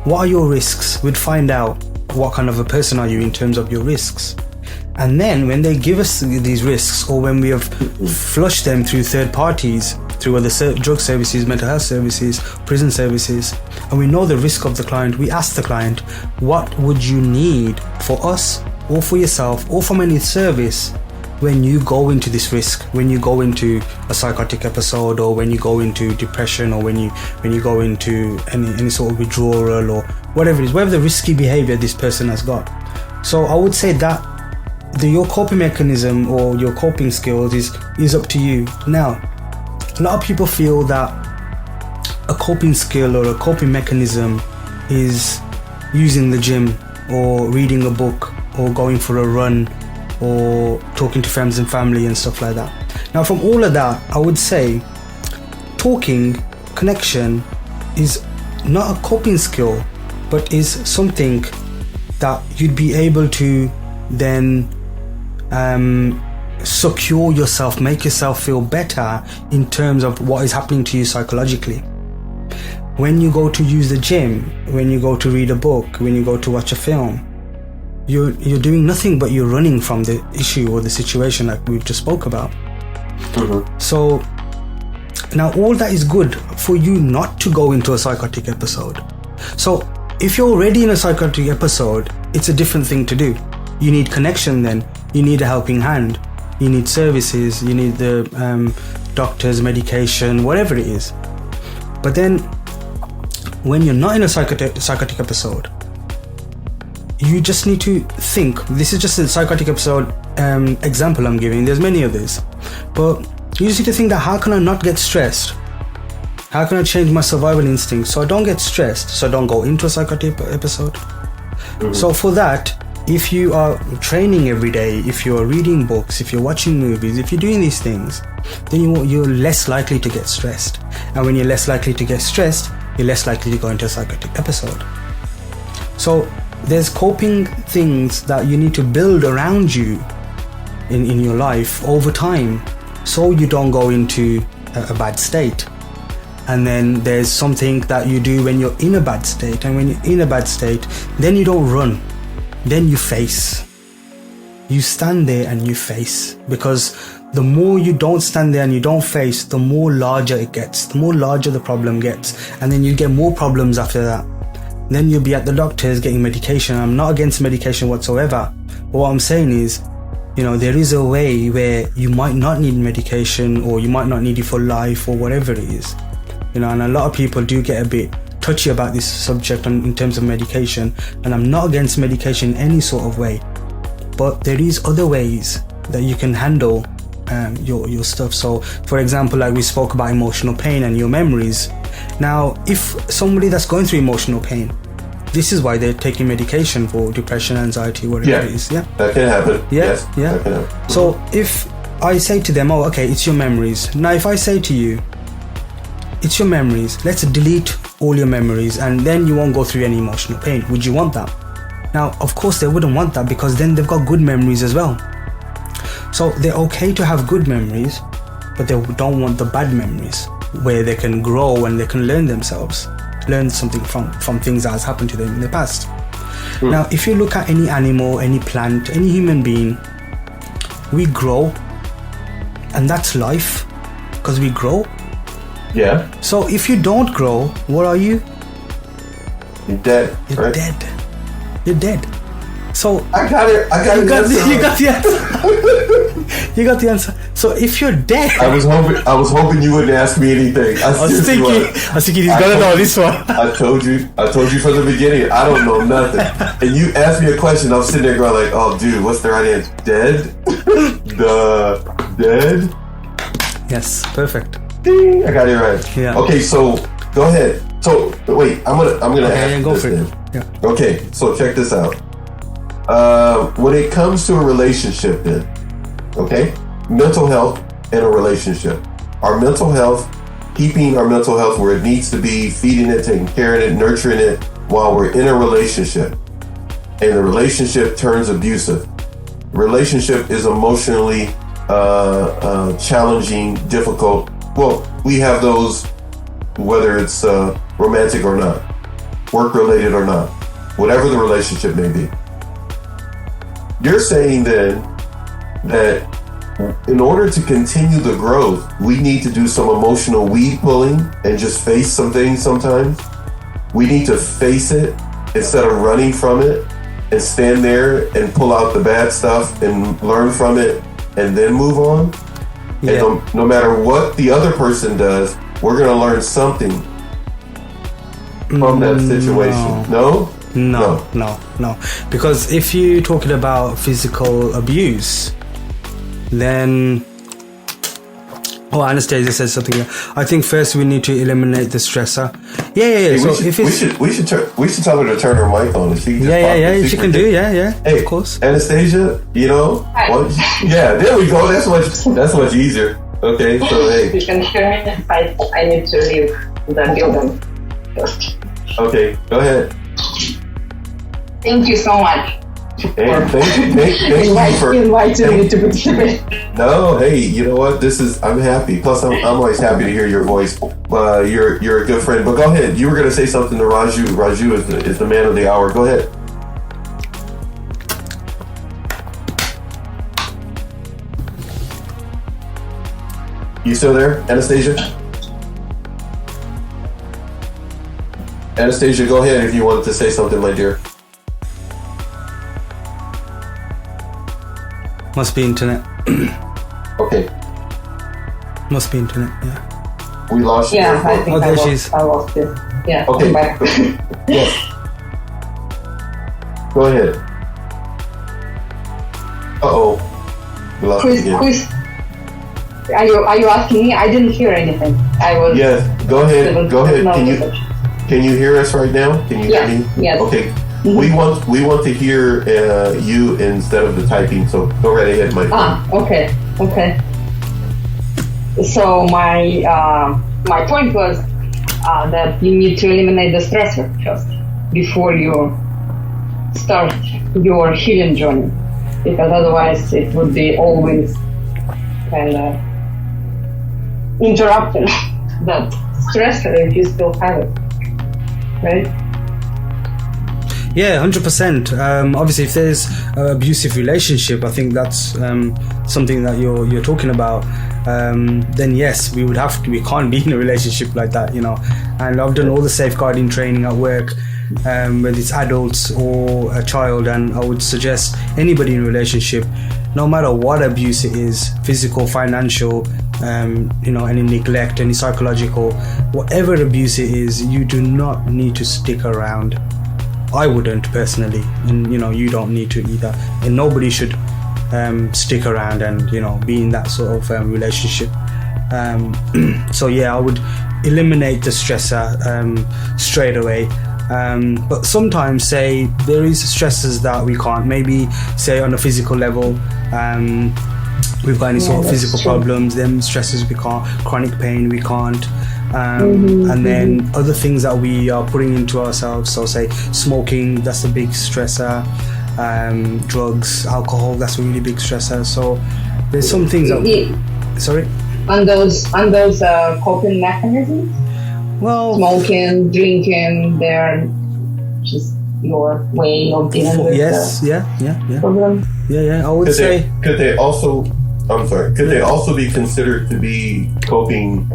what are your risks? We'd find out what kind of a person are you in terms of your risks. And then when they give us these risks, or when we have flushed them through third parties, through other drug services, mental health services, prison services, and we know the risk of the client, we ask the client, what would you need for us or for yourself or from any service when you go into this risk, when you go into a psychotic episode, or when you go into depression, or when you go into any sort of withdrawal, or whatever it is, whatever the risky behavior this person has got. So I would say that your coping mechanism or your coping skills is up to you. Now, a lot of people feel that a coping skill or a coping mechanism is using the gym, or reading a book, or going for a run, or talking to friends and family and stuff like that. Now from all of that, I would say talking, connection is not a coping skill, but is something that you'd be able to then secure yourself, make yourself feel better in terms of what is happening to you psychologically. When you go to use the gym, when you go to read a book, when you go to watch a film, you're doing nothing but you're running from the issue or the situation like we just spoke about. So now all that is good for you not to go into a psychotic episode. So if you're already in a psychotic episode, it's a different thing to do. You need connection then. You need a helping hand. You need services. You need the doctors, medication, whatever it is. But then when you're not in a psychotic episode, you just need to think. This is just a psychotic episode example I'm giving. There's many others. But you just need to think that how can I not get stressed? How can I change my survival instinct so I don't get stressed, so I don't go into a psychotic episode? So for that, if you are training every day, if you're reading books, if you're watching movies, if you're doing these things, then you're less likely to get stressed. And when you're less likely to get stressed, you're less likely to go into a psychotic episode. So there's coping things that you need to build around you in your life over time, so you don't go into a bad state. And then there's something that you do when you're in a bad state, and when you're in a bad state, then you don't run, then you face. You stand there and you face, because the more you don't stand there and you don't face, the more larger it gets, the more larger the problem gets, and then you get more problems after that. Then you'll be at the doctors getting medication. I'm not against medication whatsoever, but what I'm saying is, there is a way where you might not need medication, or you might not need it for life, or whatever it is. And a lot of people do get a bit touchy about this subject in terms of medication, and I'm not against medication in any sort of way, but there is other ways that you can handle your stuff. So for example, like we spoke about emotional pain and your memories. Now, if somebody that's going through emotional pain, this is why they're taking medication for depression, anxiety, whatever it is. Yeah, that can happen. Yeah, yes, yeah. That can happen. So if I say to them, oh, okay, it's your memories. Now, if I say to you, it's your memories, let's delete all your memories, and then you won't go through any emotional pain. Would you want that? Now, of course, they wouldn't want that, because then they've got good memories as well. So they're okay to have good memories, but they don't want the bad memories, where they can grow and they can learn something from things that has happened to them in the past. Now, if you look at any animal, any plant, any human being, we grow, and that's life, because we grow. Yeah. So if you don't grow, what are you? You're dead. You're right? dead. You're dead. So I got it. you got the answer. You got the answer. So if you're dead, I was hoping you wouldn't ask me anything. I was thinking he's gonna know this one. I told you from the beginning, I don't know nothing. And you asked me a question, I'm sitting there going like, oh dude, what's the right answer? Dead? Dead? Yes, perfect. Ding, I got it right. Yeah. Okay, so go ahead. So wait, I'm gonna ask go this for it. then. Yeah. Okay, so check this out. When it comes to a relationship then, okay? Mental health and a relationship. Our mental health, keeping our mental health where it needs to be, feeding it, taking care of it, nurturing it while we're in a relationship. And the relationship turns abusive. Relationship is emotionally challenging, difficult. Well, we have those, whether it's romantic or not, work-related or not, whatever the relationship may be. You're saying then that in order to continue the growth, we need to do some emotional weed pulling and just face some things sometimes. We need to face it instead of running from it, and stand there and pull out the bad stuff and learn from it and then move on. Yeah. And no matter what the other person does, we're going to learn something from that situation. No? No. Because if you're talking about physical abuse, then Anastasia says something here. I think first we need to eliminate the stressor. Yeah. Hey, so we should tell her to turn her mic on. She can do. Yeah. Hey, of course. Anastasia, Hi. Yeah, there we go. That's much easier. Okay, so hey. You can hear me. I need to leave the building first. Okay, go ahead. Thank you so much. Hey, thank you for inviting me to participate. No, hey, you know what? I'm happy. Plus, I'm always happy to hear your voice. You're a good friend. But go ahead. You were going to say something to Raju. Raju is the man of the hour. Go ahead. You still there, Anastasia? Anastasia, go ahead if you wanted to say something, my dear. Must be internet. Okay. Must be internet. Yeah. We lost you. Yeah, I think there she is. I lost it. Yeah. Okay. I'm back. Yes. Go ahead. We lost you again. Are you asking me? I didn't hear anything. I was. Yes. Go ahead. Can you hear us right now? Can you hear me? Yes. Okay. Mm-hmm. We want to hear you instead of the typing. So go right ahead, Mike. Okay. So my point was that you need to eliminate the stressor first before you start your healing journey, because otherwise it would be always kind of interrupting that stressor if you still have it, right? Yeah, 100%. Obviously, if there's an abusive relationship, I think that's something that you're talking about. Then yes, we can't be in a relationship like that, you know. And I've done all the safeguarding training at work, whether it's adults or a child, and I would suggest anybody in a relationship, no matter what abuse it is, physical, financial, you know, any neglect, any psychological, whatever abuse it is, you do not need to stick around. I wouldn't personally, and you know, you don't need to either, and nobody should stick around and, you know, be in that sort of relationship. So yeah, I would eliminate the stressor straight away. But sometimes, say there is stresses that we can't, maybe say on a physical level, we've got any sort of physical problems, them stresses we can't, chronic pain we can't. And then other things that we are putting into ourselves, so say smoking, that's a big stressor. Drugs, alcohol, that's a really big stressor. So there's some things that sorry, on those coping mechanisms, well, smoking, drinking, they're just your way of dealing with the problem. I would say could they also be considered to be coping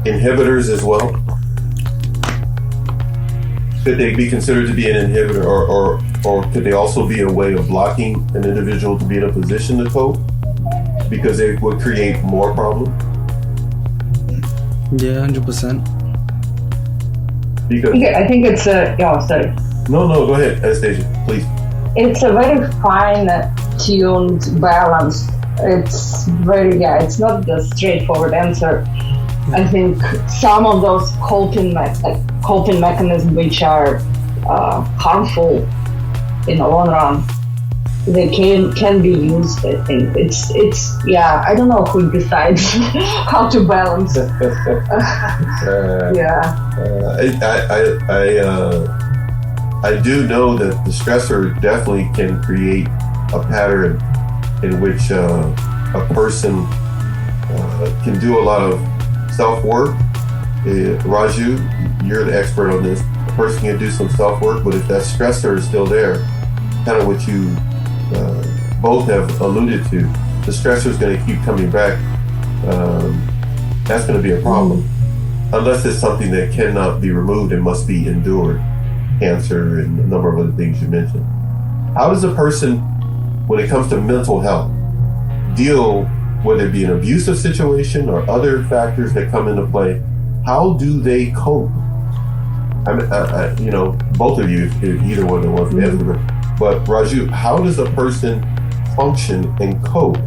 inhibitors as well? Could they be considered to be an inhibitor, or could they also be a way of blocking an individual to be in a position to cope, because they would create more problems? Yeah, 100%. Because I think it's a sorry. No, go ahead, Anastasia, please. It's a very fine-tuned balance. It's very it's not the straightforward answer. I think some of those coping mechanisms which are harmful in the long run, they can be used. I think it's I don't know who decides how to balance. I do know that the stressor definitely can create a pattern in which a person can do a lot of self-work. Raju, you're the expert on this. A person can do some self-work, but if that stressor is still there, kind of what you both have alluded to, the stressor is going to keep coming back. That's going to be a problem. Unless it's something that cannot be removed and must be endured. Cancer and a number of other things you mentioned. How does a person, when it comes to mental health, deal, whether it be an abusive situation or other factors that come into play? How do they cope? I mean, you know, both of you, if either one of them wants to answer, but Raju, how does a person function and cope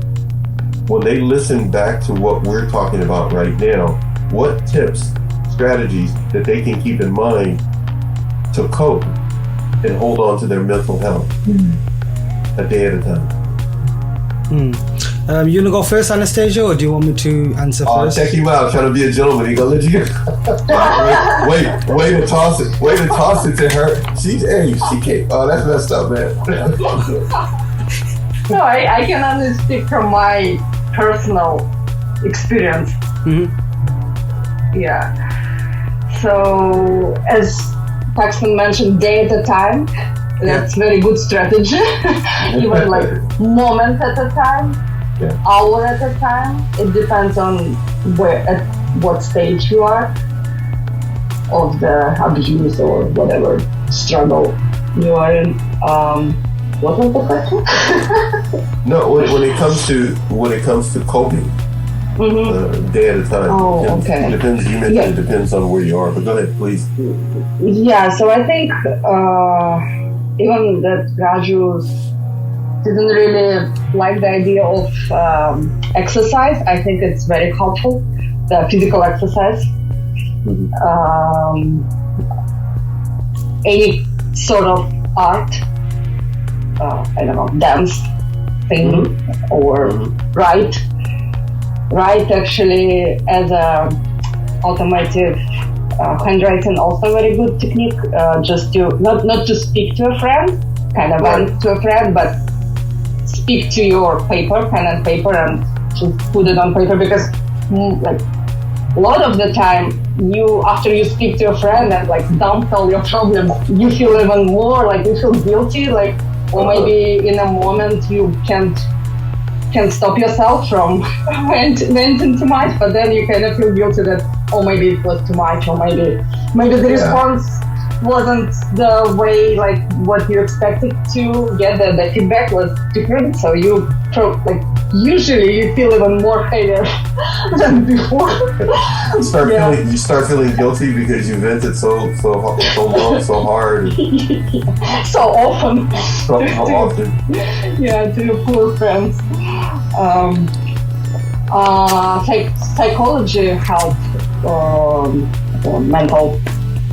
when they listen back to what we're talking about right now? What tips, strategies that they can keep in mind to cope and hold on to their mental health a day at a time? You wanna go first, Anastasia, or do you want me to answer first? Check him out, trying to be a gentleman. He gonna let you wait to toss it. Wait to toss it to her. She can't. Oh, that's messed up, man. No, I can only speak from my personal experience. Yeah. So as Paxton mentioned, day at a time. That's very good strategy. Even like moment at a time, hour at a time. It depends on at what stage you are of the abuse or whatever struggle you are in. What was the question? No, when it comes to coping, day at a time. Oh, okay. It depends. You mentioned it depends on where you are, but go ahead, please. Yeah. So I think even that Raju didn't really like the idea of exercise. I think it's very helpful, the physical exercise. Any sort of art, I don't know, dance thing or write actually as a automatic handwriting also very good technique. Just to not to speak to a friend, kind of vent to a friend, but speak to your paper, pen and paper, and just put it on paper, because like a lot of the time after you speak to a friend and like dump all your problems, you feel even more like you feel guilty, like, or maybe in a moment you can't stop yourself from venting too much, but then you kind of feel guilty that, oh, maybe it was too much, or maybe the response wasn't the way like what you expected to get. The feedback was different, so usually you feel even more failure than before. You start feeling guilty because you vented so long, so hard, so often. So often. Yeah, to your poor friends. Psychology help, or mental,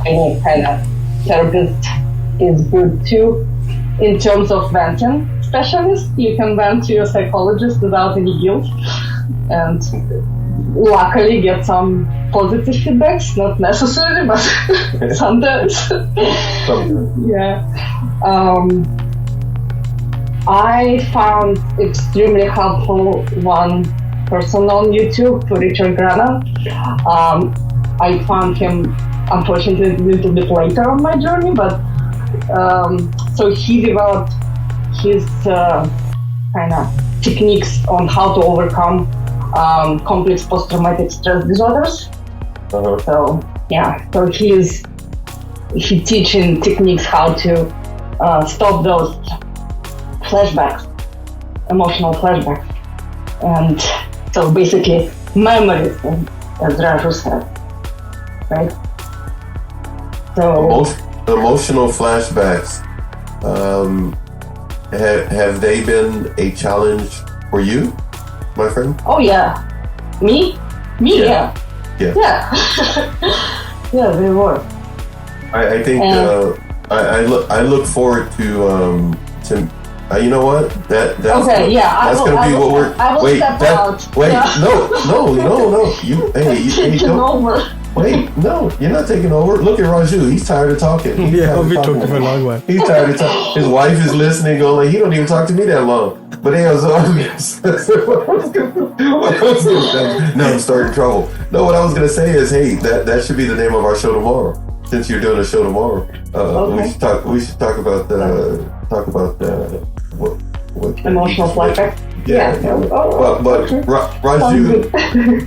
any kind of therapist is good too. In terms of venting specialist, you can vent to your psychologist without any guilt, and luckily get some positive feedbacks, not necessarily, but sometimes. Yeah. I found extremely helpful one person on YouTube, Richard Grana. I found him, unfortunately, a little bit later on my journey, but so he developed his kind of techniques on how to overcome complex post-traumatic stress disorders. So he teaching techniques how to stop those flashbacks, emotional flashbacks, and so basically memories, as Raju said, right? So emotional flashbacks, have they been a challenge for you, my friend? Oh yeah, me, yeah. Yeah, they were. I think I look forward to you know what? That's okay. That's gonna be what we're. Wait, no. You taking over. Wait, no, you're not taking over. Look at Raju. He's tired of talking. I've been talking for a long while. He's tired of talking. His wife is listening, going like, he don't even talk to me that long. But now I'm starting trouble. No, what I was gonna say is, hey, that should be the name of our show tomorrow. Since you're doing a show tomorrow, okay. we should talk about what emotional flashback. Yeah. But Raju,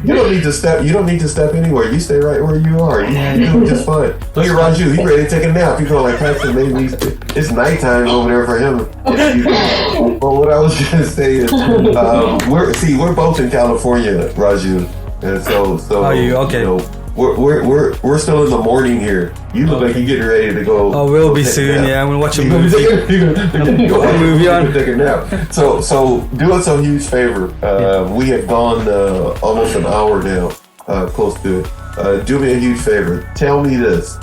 you don't need to step anywhere. You stay right where you are. You're doing just fine. Look at Raju. He's ready to take a nap. He's going like, Paxton, maybe it's nighttime over there for him. But what I was gonna say is, we're both in California, Raju, and so. Are you okay? You know, we're still in the morning here. You look like you're getting ready to go. Oh, we'll be soon. Yeah, I'm gonna watch a movie. Go a movie on. Take a nap. So do us a huge favor. We have gone almost an hour now, close to it. Do me a huge favor. Tell me this.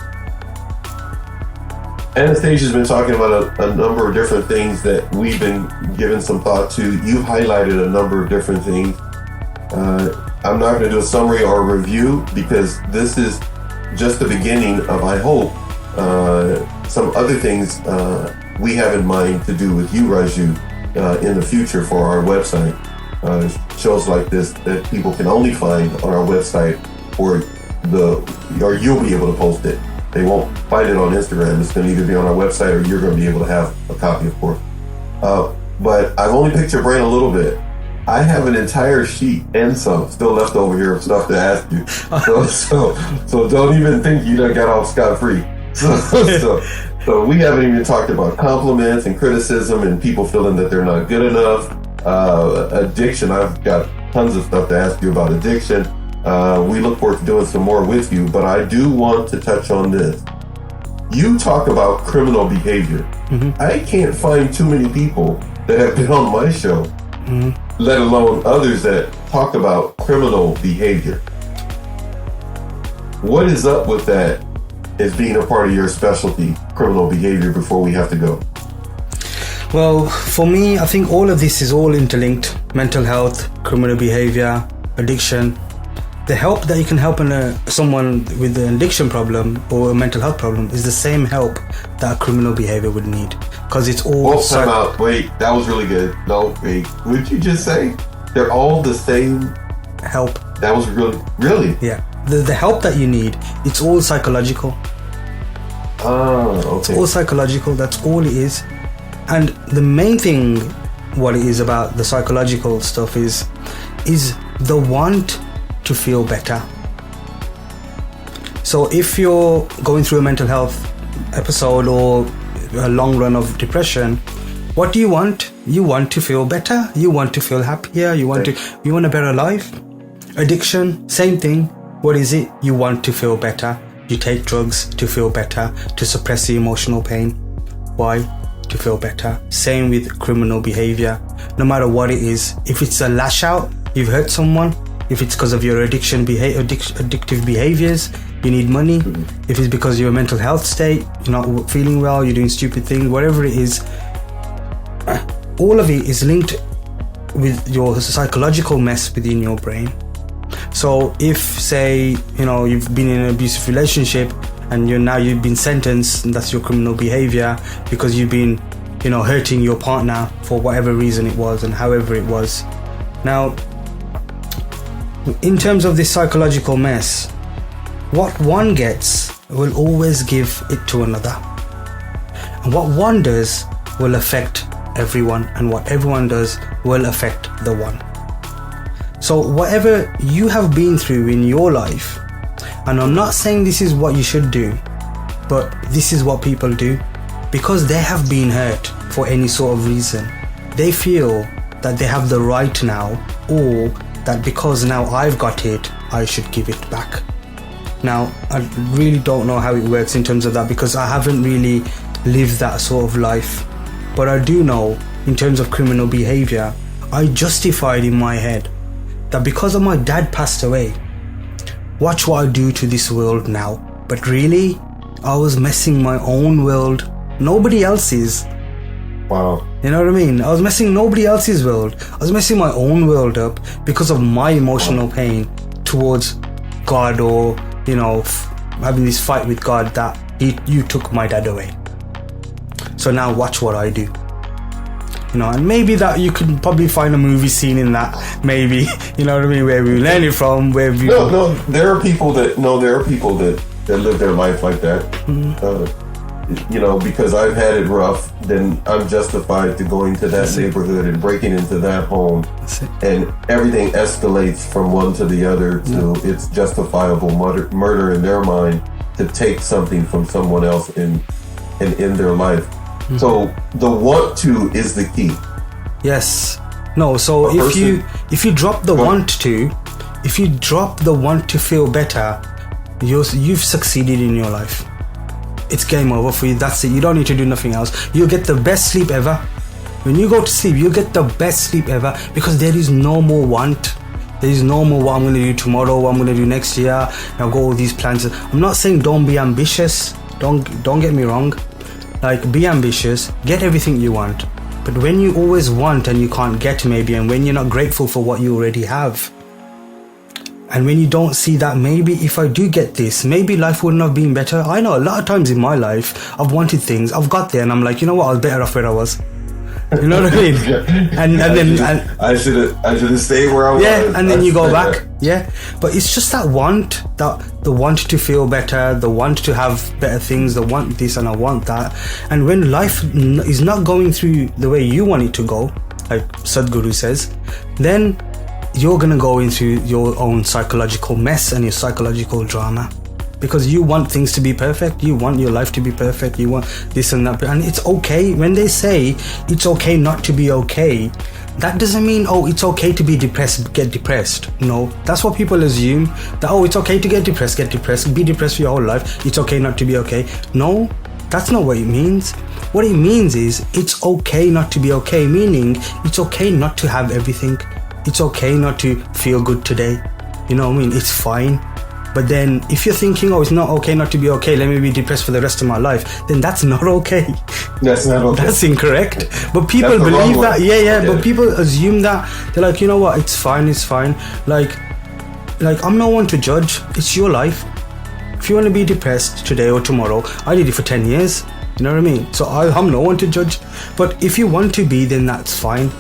Anastasia's been talking about a number of different things that we've been giving some thought to. You highlighted a number of different things. I'm not going to do a summary or a review because this is just the beginning of, I hope, some other things we have in mind to do with you, Raju, in the future for our website. Shows like this that people can only find on our website, or you'll be able to post it. They won't find it on Instagram. It's going to either be on our website or you're going to be able to have a copy, of course. But I've only picked your brain a little bit. I have an entire sheet and some still left over here of stuff to ask you. So don't even think you done got off scot-free. So we haven't even talked about compliments and criticism and people feeling that they're not good enough. Addiction, I've got tons of stuff to ask you about addiction. We look forward to doing some more with you, but I do want to touch on this. You talk about criminal behavior. Mm-hmm. I can't find too many people that have been on my show, let alone others that talk about criminal behavior. What is up with that as being a part of your specialty, criminal behavior, before we have to go? Well, for me, I think all of this is all interlinked. Mental health, criminal behavior, addiction. the help that you can help someone with an addiction problem or a mental health problem is the same help that a criminal behavior would need, because it's all. Well, time out. Wait, that was really good. No, wait. What did you just say? They're all the same help. That was really. Yeah, the help that you need, it's all psychological. Oh, okay. It's all psychological. That's all it is. And the main thing, what it is about the psychological stuff is the want to feel better. So if you're going through a mental health episode or a long run of depression, what do you want? You want to feel better. You want to feel happier. You want a better life. Addiction, same thing. What is it? You want to feel better. You take drugs to feel better, to suppress the emotional pain. Why? To feel better. Same with criminal behavior. No matter what it is, if it's a lash out, you've hurt someone. If it's because of your addictive behaviors, you need money. If it's because of your mental health state, you're not feeling well, you're doing stupid things, whatever it is, all of it is linked with your psychological mess within your brain. So if, say, you've been in an abusive relationship and you've been sentenced, and that's your criminal behavior because you've been, hurting your partner for whatever reason it was and however it was. Now, in terms of this psychological mess, what one gets will always give it to another. And what one does will affect everyone, and what everyone does will affect the one. So whatever you have been through in your life, and I'm not saying this is what you should do, but this is what people do, because they have been hurt for any sort of reason. They feel that they have the right now, or that because now I've got it, I should give it back. Now, I really don't know how it works in terms of that, because I haven't really lived that sort of life. But I do know, in terms of criminal behavior, I justified in my head that because of my dad passed away, watch what I do to this world now. But really, I was messing my own world, nobody else's. Wow. You know what I mean? I was messing nobody else's world. I was messing my own world up because of my emotional pain towards God, or, having this fight with God that you took my dad away. So now watch what I do. And maybe that you could probably find a movie scene in that, maybe, where we learn it from, where we... No, there are people that live their life like that. Mm-hmm. Because I've had it rough, then I'm justified to going to that neighborhood and breaking into that home, and everything escalates from one to the other to it's justifiable murder in their mind to take something from someone else in their life. Mm-hmm. So the want to is the key. Yes. No. So if you drop the want to, if you drop the want to feel better, you've succeeded in your life. It's game over for you. That's it. You don't need to do nothing else. You'll get the best sleep ever. When you go to sleep, you'll get the best sleep ever, because there is no more want. There is no more what I'm going to do tomorrow, what I'm going to do next year. I've got all these plans. I'm not saying don't be ambitious. Don't get me wrong. Like, be ambitious. Get everything you want. But when you always want and you can't get, maybe, and when you're not grateful for what you already have, and when you don't see that maybe if I do get this, maybe life wouldn't have been better. I know a lot of times in my life, I've wanted things, I've got there, and I'm like, you know what, I was better off where I was. You know what I mean? And then I should have stayed where I was. Yeah, and then you go back. Yeah, but it's just that want, the want to feel better, the want to have better things, the want this and I want that. And when life is not going through the way you want it to go, like Sadhguru says, then you're going to go into your own psychological mess and your psychological drama, because you want things to be perfect, you want your life to be perfect, you want this and that. And it's okay. When they say it's okay not to be okay, that doesn't mean, it's okay to be depressed, get depressed. No, that's what people assume, that it's okay to get depressed, be depressed for your whole life, it's okay not to be okay. No, that's not what it means. What it means is it's okay not to be okay, meaning it's okay not to have everything. It's okay not to feel good today. You know what I mean? It's fine. But then if you're thinking, it's not okay not to be okay, let me be depressed for the rest of my life, then that's not okay. That's not okay. That's incorrect. But people believe that. Yeah. But people assume that. They're like, you know what? It's fine. Like, like, I'm no one to judge. It's your life. If you want to be depressed today or tomorrow, I did it for 10 years. You know what I mean? So I'm no one to judge. But if you want to be, then that's fine.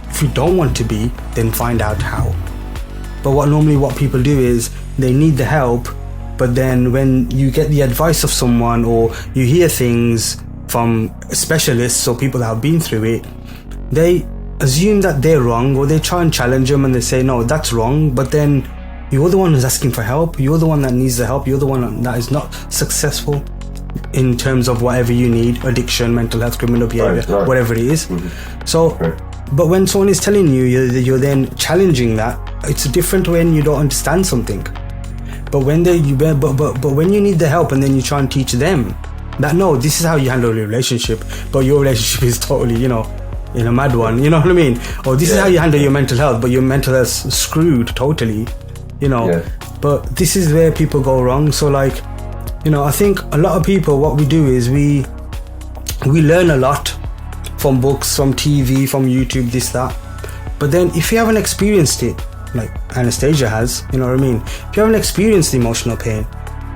If you don't want to be, then find out how. But what people do is they need the help, but then when you get the advice of someone or you hear things from specialists or people that have been through it, they assume that they're wrong, or they try and challenge them and they say, no, that's wrong. But then you're the one who's asking for help. You're the one that needs the help. You're the one that is not successful in terms of whatever you need, addiction, mental health, criminal behavior, right. Whatever it is. So, but when someone is telling you, you're then challenging that. It's different when you don't understand something. But when when you need the help and then you try and teach them that, no, this is how you handle your relationship, but your relationship is totally, in a mad one, you know what I mean? Or this is how you handle your mental health, but your mental health's screwed totally, But this is where people go wrong. So like, I think a lot of people, what we do is we learn a lot from books, from TV, from YouTube, this, that. But then if you haven't experienced it, like Anastasia has, you know what I mean? If you haven't experienced the emotional pain,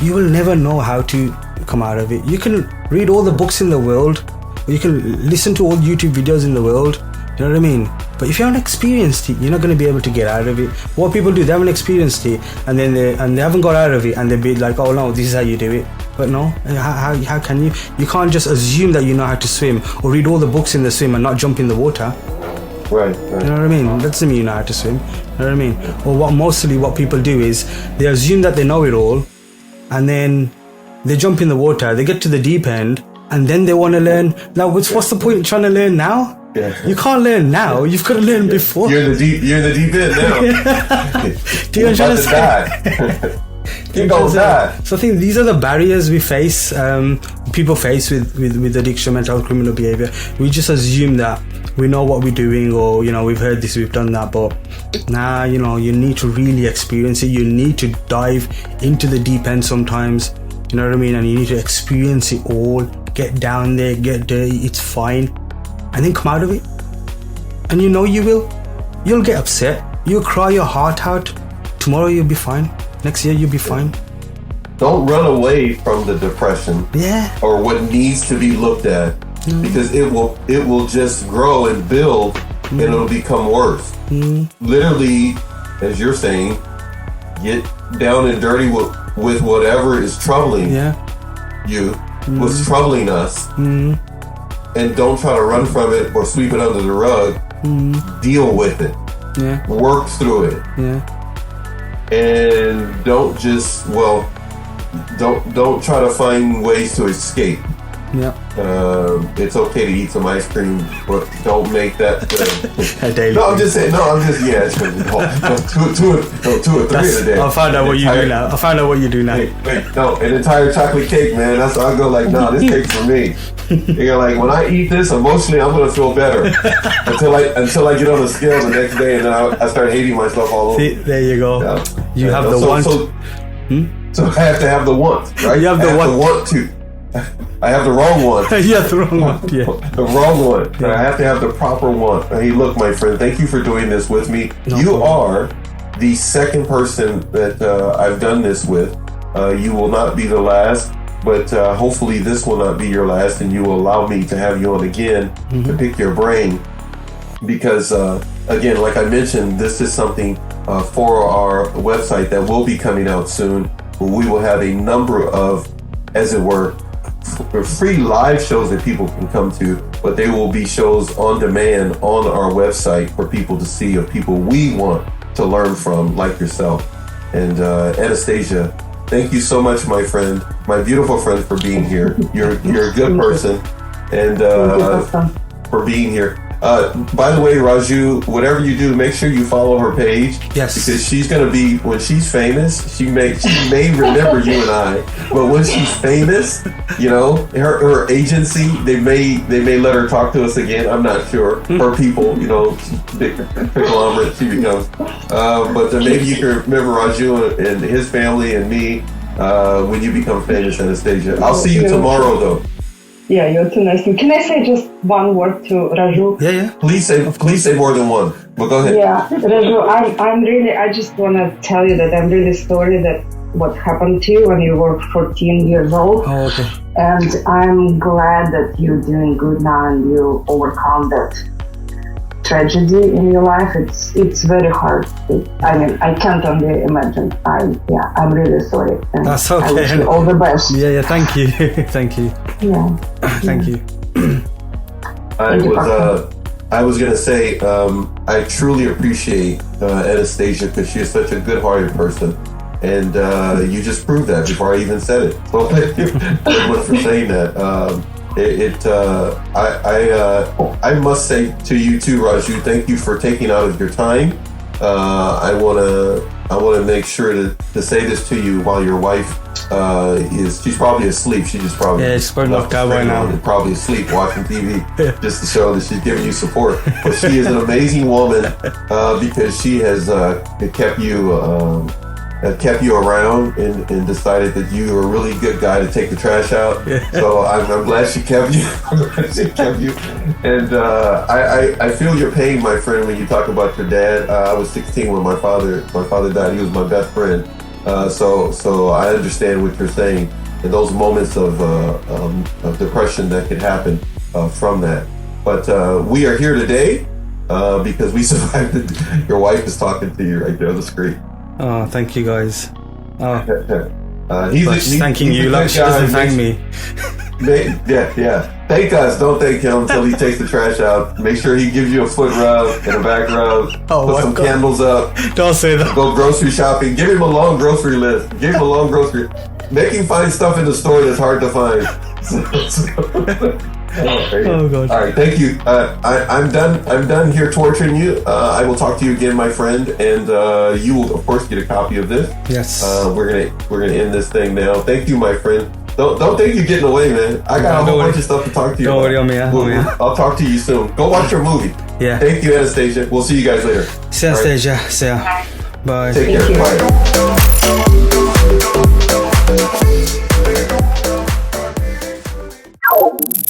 you will never know how to come out of it. You can read all the books in the world, or you can listen to all YouTube videos in the world, you know what I mean? But if you haven't experienced it, you're not going to be able to get out of it. What people do, they haven't experienced it, and then they haven't got out of it, and they be like, oh no, this is how you do it. But no, how can you? You can't just assume that you know how to swim, or read all the books in the swim and not jump in the water. Right. You know what I mean? That doesn't mean you know how to swim. You know what I mean? Or what people do is they assume that they know it all, and then they jump in the water, they get to the deep end, and then they want to learn. Now, what's the point of trying to learn now? Yeah. You can't learn now. You've got to learn before. You're in the deep end now. Do you about to die. You're gonna die. So I think these are the barriers we face, people face with addiction, mental health, criminal behavior. We just assume that we know what we're doing, or we've heard this, we've done that, but you need to really experience it. You need to dive into the deep end sometimes, you know what I mean? And you need to experience it all, get down there, get dirty, it's fine, and then come out of it. And you will. You'll get upset, you'll cry your heart out. Tomorrow you'll be fine. Next year you'll be fine. Don't run away from the depression. Yeah. Or what needs to be looked at. Because it will just grow and build, and it'll become worse. Literally, as you're saying, get down and dirty with whatever is troubling you, what's troubling us, and don't try to run from it or sweep it under the rug. Deal with it. Work through it. And don't just don't try to find ways to escape. It's okay to eat some ice cream, but don't make that no, I'm just saying. No, I'm just two or three a day. I'll find out what you do now. Wait, no, an entire chocolate cake, man. That's I go like, no, this cake's for me. You're like, when I eat this, emotionally, I'm gonna feel better until I get on the scale the next day, and then I start hating myself all over. See, there you go. You have the want. So I have to have the want, right? You have the want. The want to. I have the wrong one. Yeah, the wrong one. Yeah. The wrong one. Yeah. I have to have the proper one. Hey, look, my friend, thank you for doing this with me. No you problem. are the second person that I've done this with. You will not be the last, but hopefully this will not be your last, and you will allow me to have you on again to pick your brain. Because, again, like I mentioned, this is something for our website that will be coming out soon, where we will have a number of, as it were, free live shows that people can come to, but they will be shows on demand on our website for people to see, of people we want to learn from, like yourself. And Anastasia, thank you so much, my friend, my beautiful friend, for being here. You're a good person, and for being here. By the way, Raju, whatever you do, make sure you follow her page. Yes. Because she's gonna be, when she's famous, she may remember you and I, but when she's famous, her agency, they may let her talk to us again. I'm not sure. Her people, big conglomerate she becomes. But maybe you can remember Raju and his family and me when you become famous, Anastasia. I'll see you tomorrow, though. Yeah, you're too nice. Can I say just one word to Raju? Yeah. Please say more than one. But go ahead. Yeah, Raju, I just want to tell you that I'm really sorry that what happened to you when you were 14 years old. Oh, okay. And I'm glad that you're doing good now and you overcome that tragedy in your life. It's very hard. I can't only imagine. I'm really sorry. And That's okay. I wish you all the best. Yeah. Thank you. Thank you. Yeah. Thank you. I was gonna say I truly appreciate Anastasia because she is such a good-hearted person, and you just proved that before I even said it. So thank you very much for saying that. I must say to you too, Raju, thank you for taking out of your time. I wanna make sure to say this to you while your wife she's probably asleep. She just probably she's probably knocked out right now. And probably asleep watching TV just to show that she's giving you support. But she is an amazing woman because she has kept you around and decided that you are a really good guy to take the trash out. So I'm glad she kept you. I'm glad she kept you. And I feel your pain, my friend, when you talk about your dad. I was 16 when my father died. He was my best friend. So I understand what you're saying, and those moments of depression that could happen from that. But we are here today because we survived it. Your wife is talking to you right there on the screen. Oh, thank you guys. Oh, He's thanking he's you a like good she guy. doesn't thank me. Yeah. Thank us. Don't thank him until he takes the trash out. Make sure he gives you a foot rub and a back rub. Oh, Put some God. candles up. Don't say that. Go grocery shopping. Give him a long grocery list. Make him find stuff in the store that's hard to find. Oh, God. All right, thank you. I'm done here torturing you. I will talk to you again, my friend, and you will of course get a copy of this. Yes. We're gonna end this thing now. Thank you, my friend. Don't think you're getting away, man. I got a whole bunch of stuff to talk to you Don't about. worry on me, yeah. I'll talk to you soon. Go watch your movie. Yeah. Thank you, Anastasia. We'll see you guys later. See you, All right. Anastasia. See ya. Bye. Take Thank care. you. Bye.